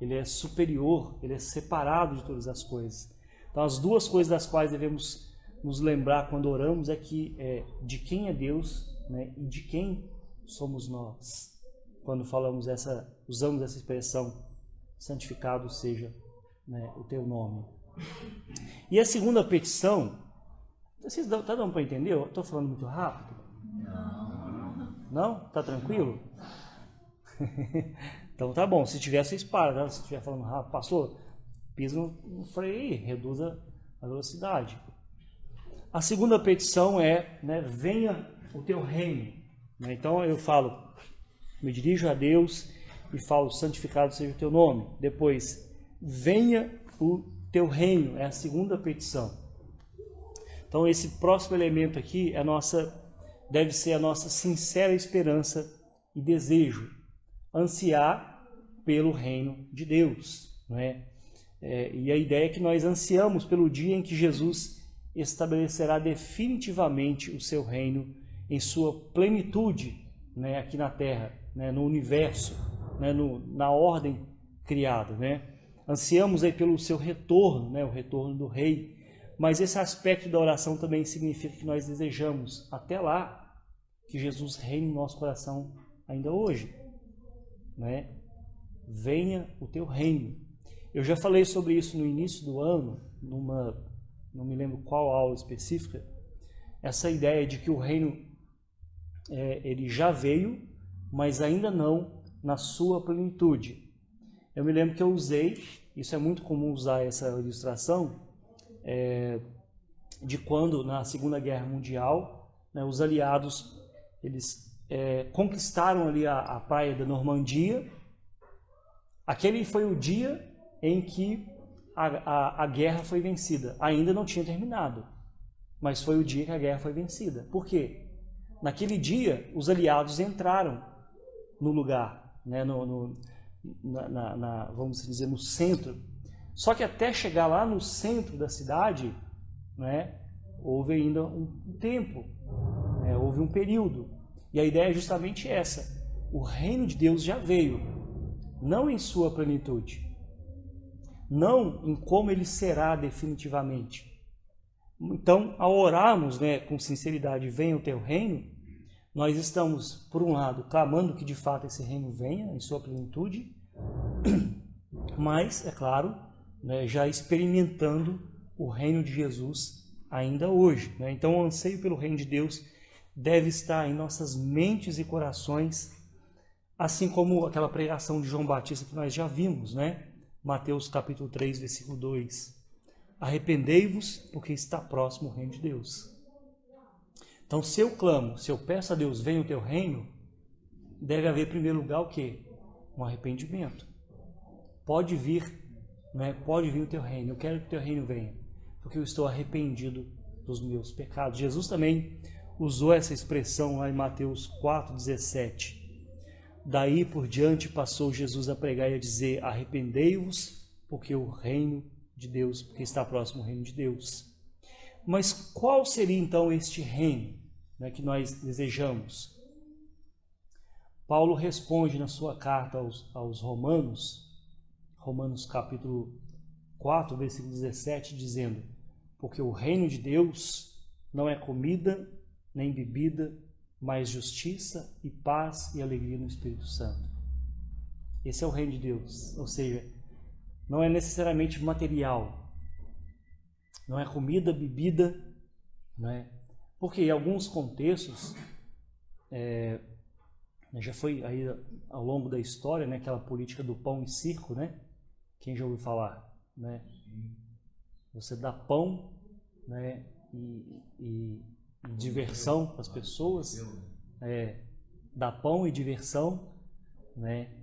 ele é superior, ele é separado de todas as coisas. Então as duas coisas das quais devemos nos lembrar quando oramos é que de quem é Deus, né, e de quem somos nós. Quando usamos essa expressão, santificado seja, né, o teu nome. E a segunda petição, vocês estão dando para entender? Eu estou falando muito rápido? Não? Está tranquilo? Então tá bom, se tiver, vocês param, tá? Se estiver falando rápido, passou, pisa no freio aí, reduza a velocidade. A segunda petição é, né, venha o teu reino. Né? Então eu falo, me dirijo a Deus e falo, santificado seja o teu nome. Depois, venha o teu reino, é a segunda petição. Então esse próximo elemento aqui deve ser a nossa sincera esperança e desejo, ansiar pelo reino de Deus. Não é? E a ideia é que nós ansiamos pelo dia em que Jesus estabelecerá definitivamente o seu reino em sua plenitude, né, aqui na Terra, né, no universo, né, na ordem criada. Né? Ansiamos aí pelo seu retorno, né, o retorno do Rei, mas esse aspecto da oração também significa que nós desejamos, até lá, que Jesus reine no nosso coração ainda hoje. Né? Venha o teu reino. Eu já falei sobre isso no início do ano, não me lembro qual aula específica, essa ideia de que o reino ele já veio, mas ainda não na sua plenitude. Eu me lembro que eu usei, isso é muito comum usar essa ilustração, de quando na Segunda Guerra Mundial, né, os aliados eles conquistaram ali a praia da Normandia. Aquele foi o dia em que a guerra foi vencida. Ainda não tinha terminado, mas foi o dia que a guerra foi vencida. Por quê? Naquele dia, os aliados entraram no lugar, né, vamos dizer, no centro. Só que até chegar lá no centro da cidade, né, houve ainda um tempo, houve um período. E a ideia é justamente essa. O reino de Deus já veio, não em sua plenitude, não em como ele será definitivamente. Então, ao orarmos, né, com sinceridade, venha o teu reino, nós estamos, por um lado, clamando que de fato esse reino venha em sua plenitude, mas, é claro, né, já experimentando o reino de Jesus ainda hoje. Né? Então, o anseio pelo reino de Deus deve estar em nossas mentes e corações, assim como aquela pregação de João Batista que nós já vimos, né? Mateus capítulo 3, versículo 2. arrependei-vos, porque está próximo o reino de Deus. Então, se eu clamo, se eu peço a Deus, venha o teu reino, deve haver, em primeiro lugar, o quê? Um arrependimento. Pode vir, né? Pode vir o teu reino. Eu quero que o teu reino venha, porque eu estou arrependido dos meus pecados. Jesus também usou essa expressão lá em Mateus 4,17. Daí por diante passou Jesus a pregar e a dizer: arrependei-vos, porque o reino de Deus, porque está próximo o reino de Deus. Mas qual seria então este reino, né, que nós desejamos? Paulo responde na sua carta aos Romanos, Romanos capítulo 4, versículo 17, dizendo: porque o reino de Deus não é comida nem bebida, mas justiça e paz e alegria no Espírito Santo. Esse é o reino de Deus, ou seja, não é necessariamente material, não é comida, bebida, não é? Porque em alguns contextos, já foi aí ao longo da história, né, aquela política do pão e circo, né? Quem já ouviu falar, né? Você dá pão, né, e diversão para as pessoas, dá pão e diversão, né?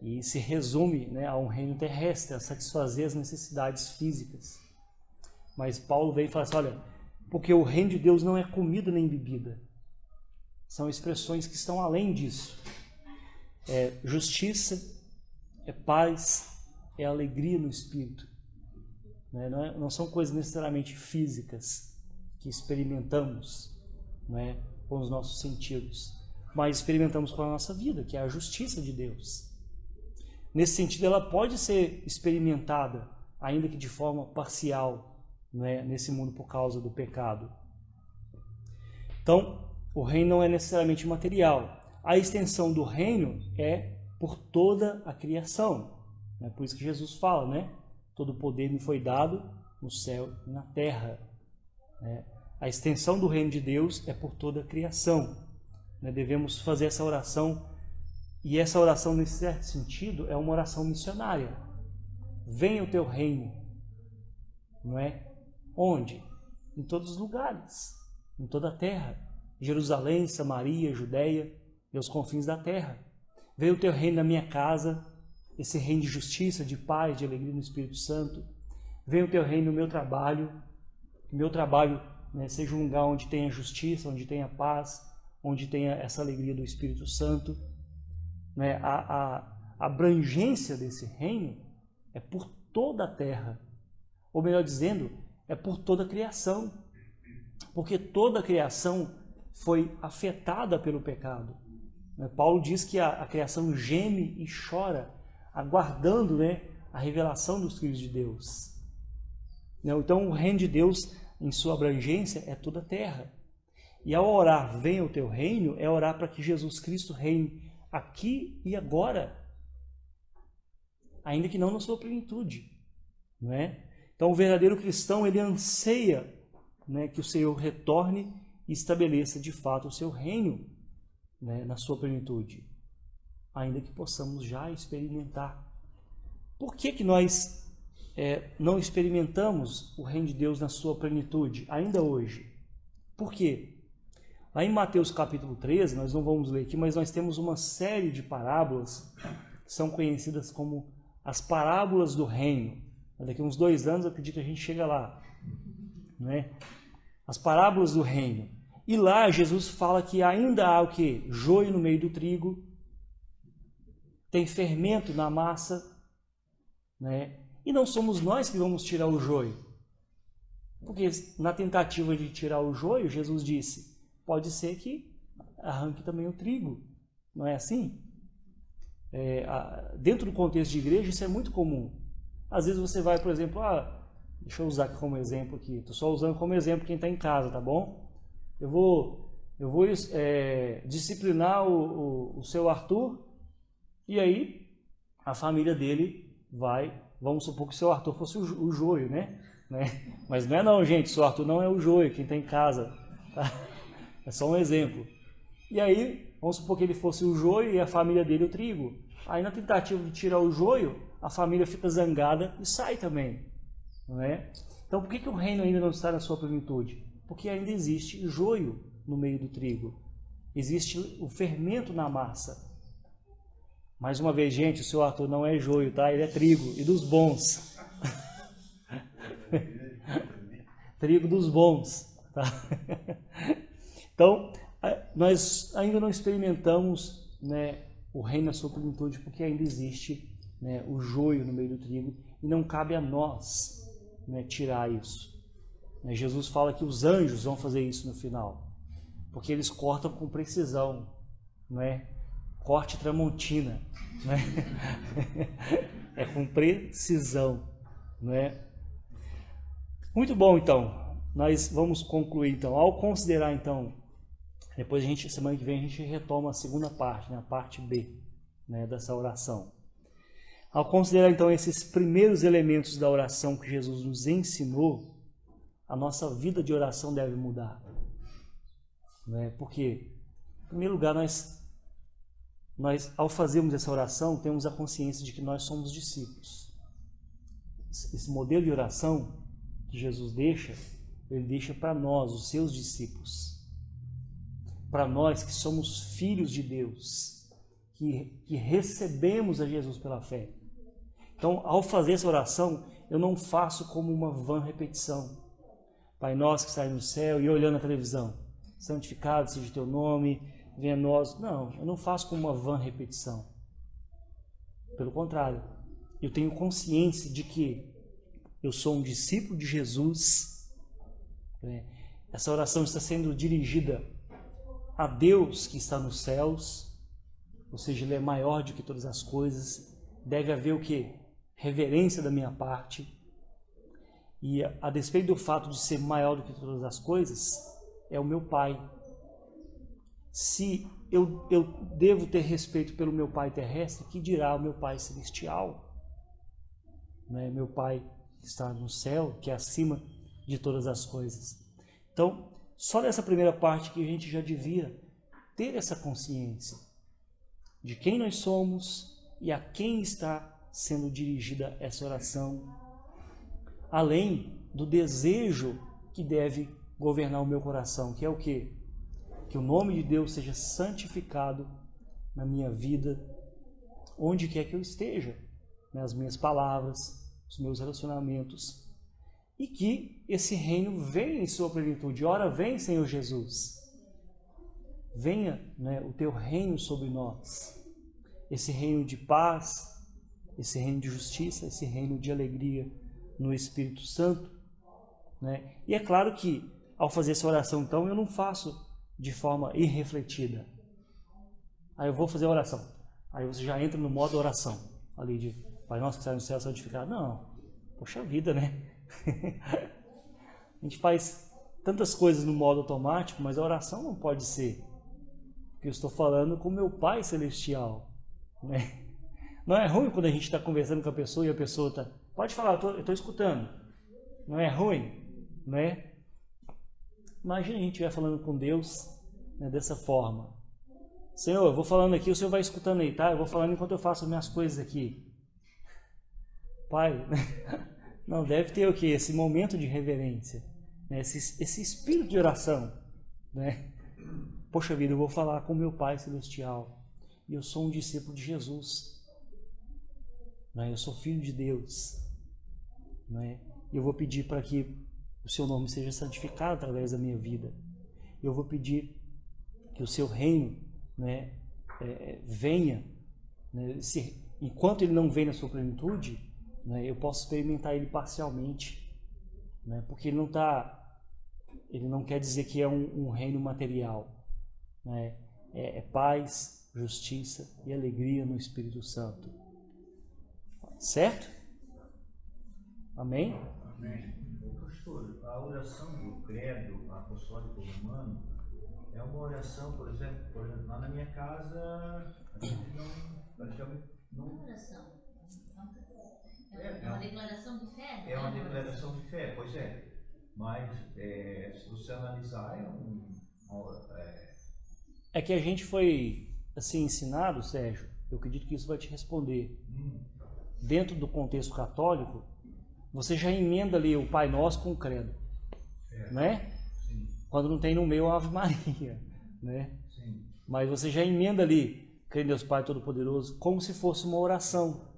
E se resume, né, a um reino terrestre, a satisfazer as necessidades físicas. Mas Paulo veio e fala assim: olha, porque o reino de Deus não é comida nem bebida. São expressões que estão além disso. É justiça, é paz, é alegria no Espírito. Né? Não são coisas necessariamente físicas que experimentamos, né, com os nossos sentidos, mas experimentamos com a nossa vida, que é a justiça de Deus. Nesse sentido, ela pode ser experimentada, ainda que de forma parcial, né, nesse mundo por causa do pecado. Então, o reino não é necessariamente material. A extensão do reino é por toda a criação. É por isso que Jesus fala, né? Todo o poder me foi dado no céu e na terra. A extensão do reino de Deus é por toda a criação. Devemos fazer essa oração, e essa oração, nesse certo sentido, é uma oração missionária. Venha o teu reino, não é? Onde? Em todos os lugares, em toda a terra. Jerusalém, Samaria, Judeia e os confins da terra. Venha o teu reino na minha casa, esse reino de justiça, de paz, de alegria no Espírito Santo. Venha o teu reino no meu trabalho, que meu trabalho, né, seja um lugar onde tenha justiça, onde tenha paz, onde tenha essa alegria do Espírito Santo. Né? A abrangência desse reino é por toda a terra, ou melhor dizendo, é por toda a criação, porque toda a criação foi afetada pelo pecado. Paulo diz que a criação geme e chora, aguardando, né, a revelação dos filhos de Deus. Então o reino de Deus, em sua abrangência, é toda a terra. E ao orar, venha o teu reino, é orar para que Jesus Cristo reine aqui e agora, ainda que não na sua plenitude. Não é? Então o verdadeiro cristão, ele anseia, né, que o Senhor retorne e estabeleça de fato o seu reino, né, na sua plenitude, ainda que possamos já experimentar. Por que nós não experimentamos o reino de Deus na sua plenitude ainda hoje? Por quê? Lá em Mateus capítulo 13, nós não vamos ler aqui, mas nós temos uma série de parábolas que são conhecidas como as parábolas do reino. Daqui a uns 2 anos eu acredito que a gente chega lá, né? As parábolas do reino. E lá Jesus fala que ainda há o quê? Joio no meio do trigo, tem fermento na massa, né? E não somos nós que vamos tirar o joio. Porque na tentativa de tirar o joio, Jesus disse: pode ser que arranque também o trigo. Não é assim? Dentro do contexto de igreja, isso é muito comum. Às vezes você vai, por exemplo, deixa eu usar aqui como exemplo aqui. Estou só usando como exemplo quem está em casa, tá bom? Eu vou disciplinar o seu Arthur, e aí a família dele vai, vamos supor que o seu Arthur fosse o joio, né? Mas não é não, gente, o seu Arthur não é o joio, quem está em casa, tá? É só um exemplo. E aí, vamos supor que ele fosse o joio e a família dele o trigo. Aí na tentativa de tirar o joio, a família fica zangada e sai também. não é? Então, por que o reino ainda não está na sua plenitude? Porque ainda existe joio no meio do trigo. Existe o fermento na massa. Mais uma vez, gente, o seu Arthur não é joio, tá? Ele é trigo, e dos bons. Trigo dos bons, tá? Então, nós ainda não experimentamos, né, o reino na sua plenitude, porque ainda existe, né, o joio no meio do trigo, e não cabe a nós, né, tirar isso. Jesus fala que os anjos vão fazer isso no final, porque eles cortam com precisão, né? Corte Tramontina, né? É com precisão, né? Muito bom, então. Nós vamos concluir, então. Ao considerar, então, depois semana que vem a gente retoma a segunda parte, né? A parte B, né, dessa oração. Ao considerar, então, esses primeiros elementos da oração que Jesus nos ensinou, a nossa vida de oração deve mudar, né? Porque, em primeiro lugar, nós, ao fazermos essa oração, temos a consciência de que nós somos discípulos. Esse modelo de oração que Jesus deixa, ele deixa para nós, os seus discípulos. Para nós que somos filhos de Deus, que recebemos a Jesus pela fé. Então, ao fazer essa oração, eu não faço como uma vã repetição. Pai nosso que está no céu, e olhando a televisão. Santificado seja o teu nome, venha a nós. Não, eu não faço como uma vã repetição. Pelo contrário, eu tenho consciência de que eu sou um discípulo de Jesus. Essa oração está sendo dirigida a Deus que está nos céus, ou seja, Ele é maior do que todas as coisas. Deve haver o quê? Reverência da minha parte. E a despeito do fato de ser maior do que todas as coisas, é o meu Pai. Se eu devo ter respeito pelo meu Pai terrestre, que dirá o meu Pai celestial? Né? Meu Pai que está no céu, que é acima de todas as coisas. Então, só nessa primeira parte que a gente já devia ter essa consciência de quem nós somos e a quem está sendo dirigida essa oração, além do desejo que deve governar o meu coração, que é o quê? Que o nome de Deus seja santificado na minha vida, onde quer que eu esteja, nas minhas palavras, nos meus relacionamentos, e que esse reino venha em sua plenitude. Ora, vem, Senhor Jesus. Venha, né, o teu reino sobre nós, esse reino de paz, esse reino de justiça, esse reino de alegria no Espírito Santo, né? E é claro que ao fazer essa oração, então, eu não faço de forma irrefletida. Aí eu vou fazer a oração. Aí você já entra no modo oração, ali de Pai nosso que está no céu, santificado. Não, poxa vida, né? A gente faz tantas coisas no modo automático, mas a oração não pode ser. Porque eu estou falando com meu Pai celestial, né? Não é ruim quando a gente está conversando com a pessoa e a pessoa está... Pode falar, eu estou escutando. Não é ruim, né? Imagina a gente estiver falando com Deus, né, dessa forma. Senhor, eu vou falando aqui, o Senhor vai escutando aí, tá? Eu vou falando enquanto eu faço as minhas coisas aqui. Pai, não, deve ter o quê? Esse momento de reverência, né? Esse espírito de oração, né? Poxa vida, eu vou falar com meu Pai celestial. E eu sou um discípulo de Jesus. Né? Eu sou filho de Deus. Né? E eu vou pedir para que o seu nome seja santificado através da minha vida. Eu vou pedir que o seu reino, né, venha. Né? Enquanto ele não vem na sua plenitude, né, eu posso experimentar ele parcialmente. Né? Porque ele não quer dizer que é um reino material. Né? É paz, justiça e alegria no Espírito Santo. Certo? Amém? Amém. Pastor, a oração do credo apostólico romano é uma oração, por exemplo, lá na minha casa, a gente praticamente não... Oração. É uma declaração de fé? É uma declaração de fé, pois é. Mas, se você analisar, É que a gente foi assim ensinado, Sérgio, eu acredito que isso vai te responder. Dentro do contexto católico, você já emenda ali o Pai Nosso com o credo, né? Sim. Quando não tem no meio a Ave Maria, né? Sim. Mas você já emenda ali, creio em Deus Pai Todo-Poderoso, como se fosse uma oração.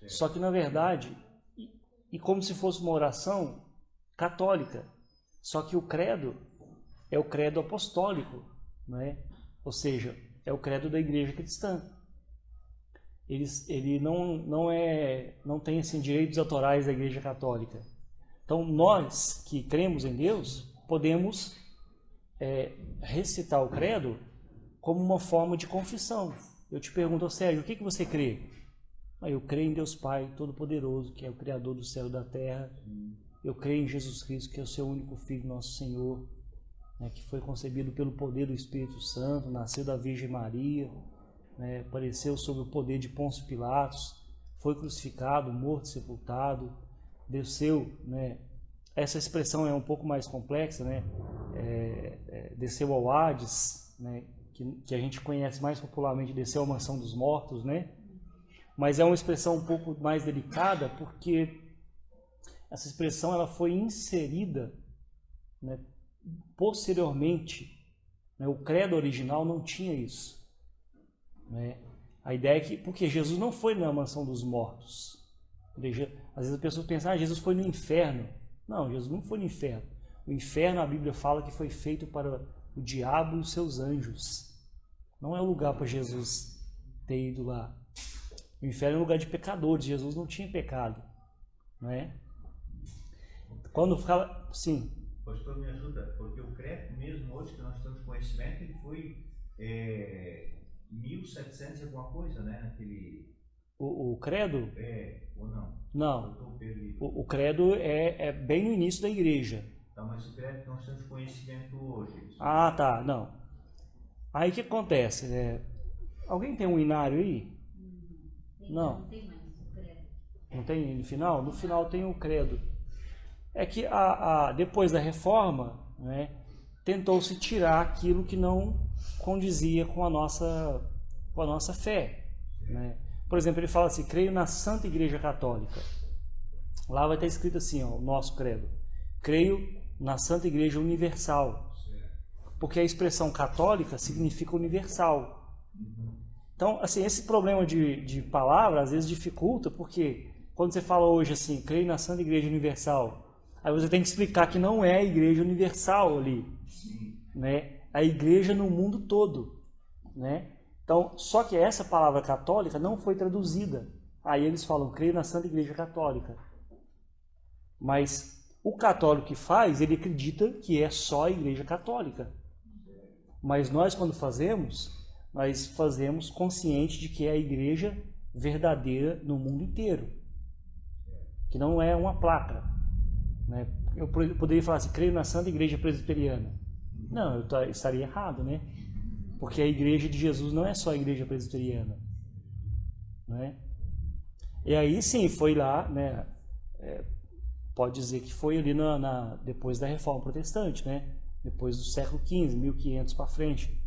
Só que na verdade, e como se fosse uma oração católica. Só que o credo é o credo apostólico, né? Ou seja, é o credo da igreja cristã. Ele não tem assim, direitos autorais da igreja católica. Então nós que cremos em Deus, podemos recitar o credo como uma forma de confissão. Eu te pergunto, Sérgio, o que você crê? Eu creio em Deus Pai Todo-Poderoso, que é o Criador do céu e da terra. Eu creio em Jesus Cristo, que é o seu único Filho, nosso Senhor, né, que foi concebido pelo poder do Espírito Santo, nasceu da Virgem Maria, né, apareceu sob o poder de Pôncio Pilatos, foi crucificado, morto, sepultado, desceu, né, essa expressão é um pouco mais complexa, né, desceu ao Hades, né, que a gente conhece mais popularmente, desceu à mansão dos mortos, né, mas é uma expressão um pouco mais delicada, porque essa expressão ela foi inserida, né, posteriormente, né, o credo original não tinha isso, né? A ideia é que, porque Jesus não foi na mansão dos mortos. Às vezes as pessoas pensam, Jesus foi no inferno. Não, Jesus não foi no inferno. O inferno, a Bíblia fala que foi feito para o diabo e os seus anjos. Não é o lugar para Jesus ter ido lá. O inferno é um lugar de pecadores. Jesus não tinha pecado, né? Quando fala, sim. Pastor, me ajuda, porque o credo mesmo hoje que nós temos conhecimento, ele foi 1700 e alguma coisa, né? Naquele... O credo? Ou não? Não. O credo é bem no início da igreja. Tá, mas o credo que nós temos conhecimento hoje. Ah, tá, não. Aí o que acontece? Alguém tem um inário aí? Não. Não tem mais o credo. Não tem no final? No final tem o credo. É que depois da reforma, né, tentou-se tirar aquilo que não condizia com a nossa fé, né? Por exemplo, ele fala assim, creio na Santa Igreja Católica. Lá vai estar escrito assim, ó, o nosso credo. Creio na Santa Igreja Universal. Porque a expressão católica significa universal. Então, assim, esse problema de palavra às vezes dificulta, porque quando você fala hoje assim, creio na Santa Igreja Universal, aí você tem que explicar que não é a Igreja Universal ali, né? A Igreja no mundo todo, né? Então, só que essa palavra católica não foi traduzida. Aí eles falam, creio na Santa Igreja Católica. Mas o católico que faz, ele acredita que é só a Igreja Católica. Mas nós, quando nós fazemos consciente de que é a Igreja verdadeira no mundo inteiro. Que não é uma placa, né? Eu poderia falar assim, creio na Santa Igreja Presbiteriana. Não, eu estaria errado, né? Porque a igreja de Jesus não é só a igreja presbiteriana, né? E aí sim, foi lá, né? Pode dizer que foi ali depois da Reforma Protestante, né? Depois do século XV, 1500 para frente,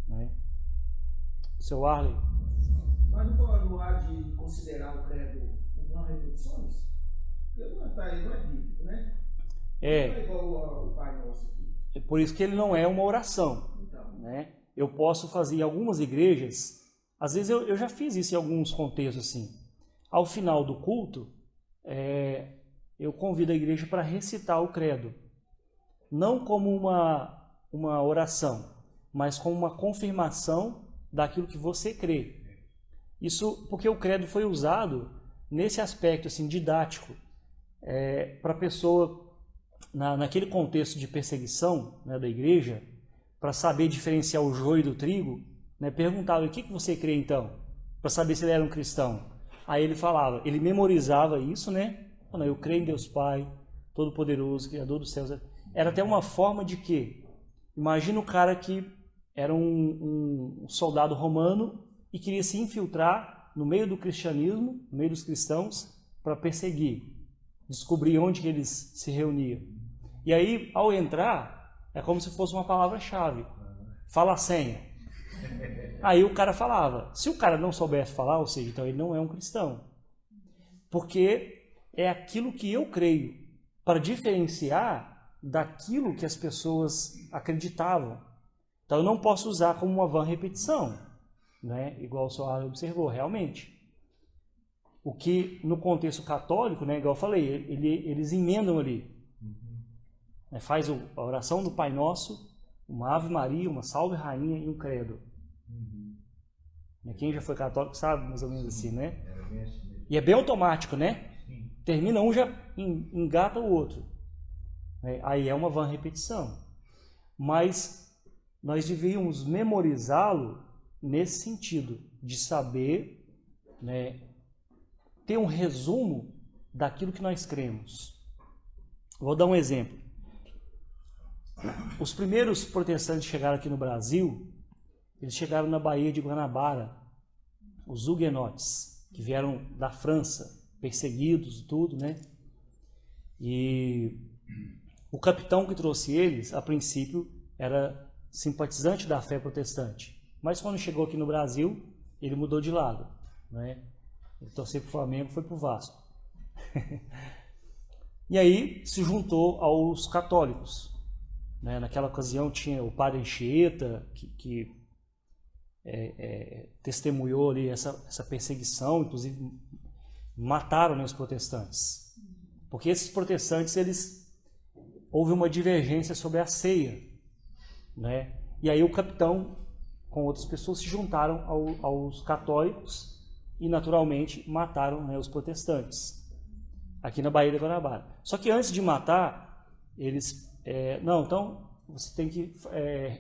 né? Seu Arley? Mas não há de considerar o credo não repetições? Porque ele não é bíblico, né? Não é igual o Pai Nosso aqui. É por isso que ele não é uma oração, né? Eu posso fazer em algumas igrejas, às vezes eu já fiz isso em alguns contextos assim. Ao final do culto, eu convido a igreja para recitar o credo. Não como uma oração, mas como uma confirmação daquilo que você crê. Isso porque o credo foi usado nesse aspecto assim, didático, para a pessoa, naquele contexto de perseguição, né, da igreja, para saber diferenciar o joio do trigo, né, perguntava, o que você crê então? Para saber se ele era um cristão. Aí ele falava, ele memorizava isso, né? Eu creio em Deus Pai, Todo-Poderoso, Criador dos céus. Era até uma forma de quê? Imagina o cara que era um soldado romano e queria se infiltrar no meio do cristianismo, no meio dos cristãos, para perseguir, descobrir onde que eles se reuniam. E aí, ao entrar, é como se fosse uma palavra-chave. Fala a senha. Aí o cara falava. Se o cara não soubesse falar, ou seja, então ele não é um cristão. Porque é aquilo que eu creio, para diferenciar daquilo que as pessoas acreditavam. Então eu não posso usar como uma vã repetição, né? Igual o senhor observou, realmente. O que no contexto católico, né, igual eu falei, eles emendam ali. Faz a oração do Pai Nosso, uma Ave Maria, uma Salve Rainha e um Credo. Quem já foi católico sabe, mais ou menos assim, né? E é bem automático, né? Termina um, já engata o outro. Aí é uma vã repetição. Mas nós devíamos memorizá-lo nesse sentido, de saber, né, ter um resumo daquilo que nós cremos. Vou dar um exemplo. Os primeiros protestantes que chegaram aqui no Brasil, eles chegaram na Baía de Guanabara, os huguenotes, que vieram da França, perseguidos e tudo, né? E o capitão que trouxe eles, a princípio, era simpatizante da fé protestante. Mas quando chegou aqui no Brasil, ele mudou de lado, né? Ele torceu para o Flamengo, foi para o Vasco. E aí se juntou aos católicos. Né? Naquela ocasião tinha o padre Anchieta, que testemunhou ali essa perseguição, inclusive mataram, né, os protestantes. Porque esses protestantes, houve uma divergência sobre a ceia. Né? E aí o capitão, com outras pessoas, se juntaram aos católicos e, naturalmente, mataram, né, os protestantes, aqui na Baía de Guanabara. Só que antes de matar, eles... não, então você tem que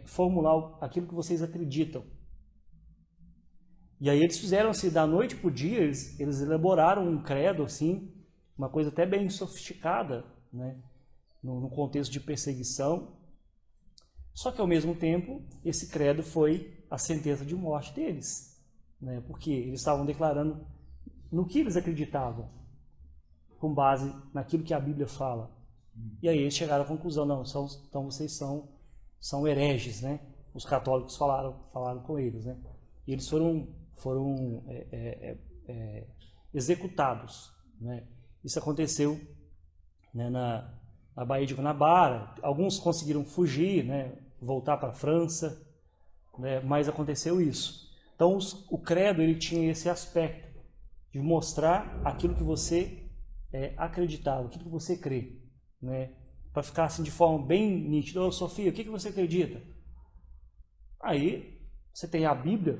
formular aquilo que vocês acreditam. E aí eles fizeram assim, da noite para o dia, eles elaboraram um credo, assim, uma coisa até bem sofisticada, né, no contexto de perseguição. Só que, ao mesmo tempo, esse credo foi a sentença de morte deles. Né, porque eles estavam declarando no que eles acreditavam, com base naquilo que a Bíblia fala. E aí eles chegaram à conclusão, não, então vocês são hereges, né? Os católicos falaram com eles, né? E eles foram executados, né? Isso aconteceu, né, na Baía de Guanabara. Alguns conseguiram fugir, né, voltar para a França, né, mas aconteceu isso. Então o credo ele tinha esse aspecto de mostrar aquilo que você acreditava, aquilo que você crê, né? Para ficar assim de forma bem nítida. Ô, Sofia, o que você acredita? Aí você tem a Bíblia,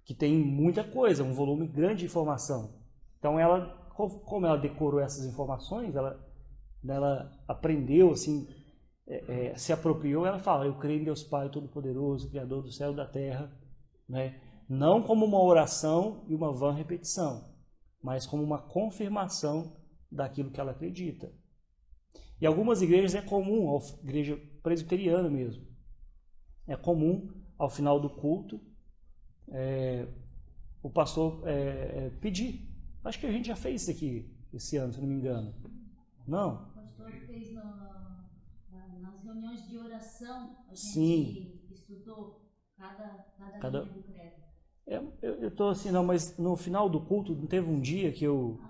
que tem muita coisa, um volume grande de informação. Então ela, como ela decorou essas informações, ela aprendeu, assim, se apropriou, ela fala, eu creio em Deus Pai Todo-Poderoso, Criador do céu e da terra, né? Não como uma oração e uma vã repetição, mas como uma confirmação daquilo que ela acredita. E algumas igrejas é comum, a igreja presbiteriana mesmo, é comum ao final do culto o pastor pedir. Acho que a gente já fez isso aqui esse ano, se não me engano. Não? O pastor fez nas reuniões de oração, a gente Sim. estudou cada linha do credo. Eu estou assim, não, mas no final do culto, não teve um dia que eu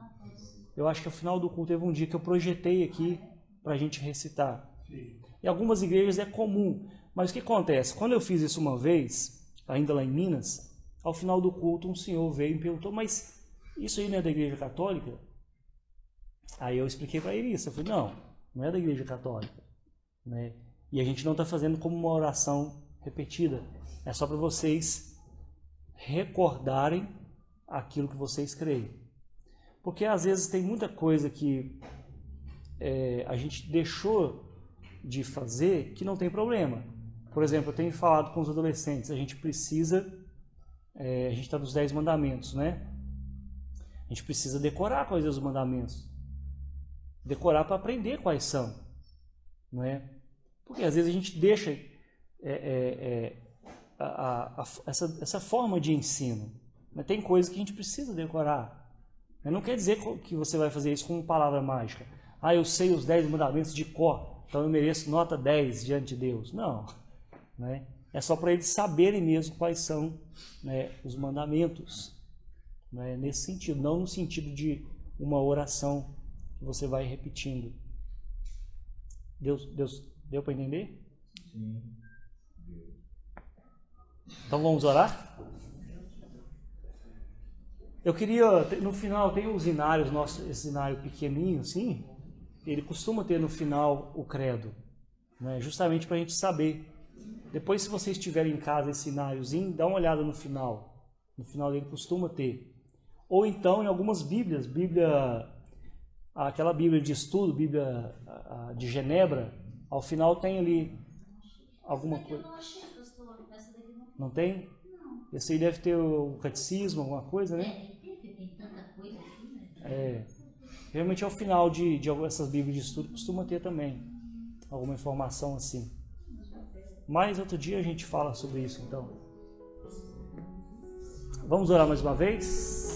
acho que no final do culto teve um dia que eu projetei aqui para a gente recitar. Sim. Em algumas igrejas é comum, mas o que acontece? Quando eu fiz isso uma vez, ainda lá em Minas, ao final do culto um senhor veio e me perguntou, mas isso aí não é da igreja católica? Aí eu expliquei para ele isso, eu falei, não é da igreja católica, né? E a gente não está fazendo como uma oração repetida, é só para vocês recordarem aquilo que vocês creem. Porque às vezes tem muita coisa que a gente deixou de fazer que não tem problema. Por exemplo, eu tenho falado com os adolescentes, a gente precisa, a gente está nos 10 mandamentos, né? A gente precisa decorar quais são os mandamentos. Decorar para aprender quais são, não é? Porque às vezes a gente deixa essa forma de ensino. Mas tem coisas que a gente precisa decorar. Não quer dizer que você vai fazer isso com uma palavra mágica. Eu sei os 10 mandamentos de cor, então eu mereço nota 10 diante de Deus. Não. Né? É só para eles saberem mesmo quais são, né, os mandamentos. Né? Nesse sentido, não no sentido de uma oração você vai repetindo. Deu para entender? Sim. Então vamos orar? Eu queria, no final, tem os inários, esse inário pequenininho assim, ele costuma ter no final o credo, né? Justamente para a gente saber. Depois, se vocês tiverem em casa esse ináriozinho, dá uma olhada no final. No final dele costuma ter. Ou então, em algumas Bíblias, aquela Bíblia de estudo, Bíblia de Genebra, ao final tem ali alguma coisa. Eu não achei, pastor. Essa daqui não. Não tem? Não. Esse aí deve ter o catecismo, alguma coisa, né? Tem tanta coisa aqui, né? Realmente ao final de essas Bíblias de estudo costuma ter também alguma informação assim. Mas outro dia a gente fala sobre isso, então. Vamos orar mais uma vez?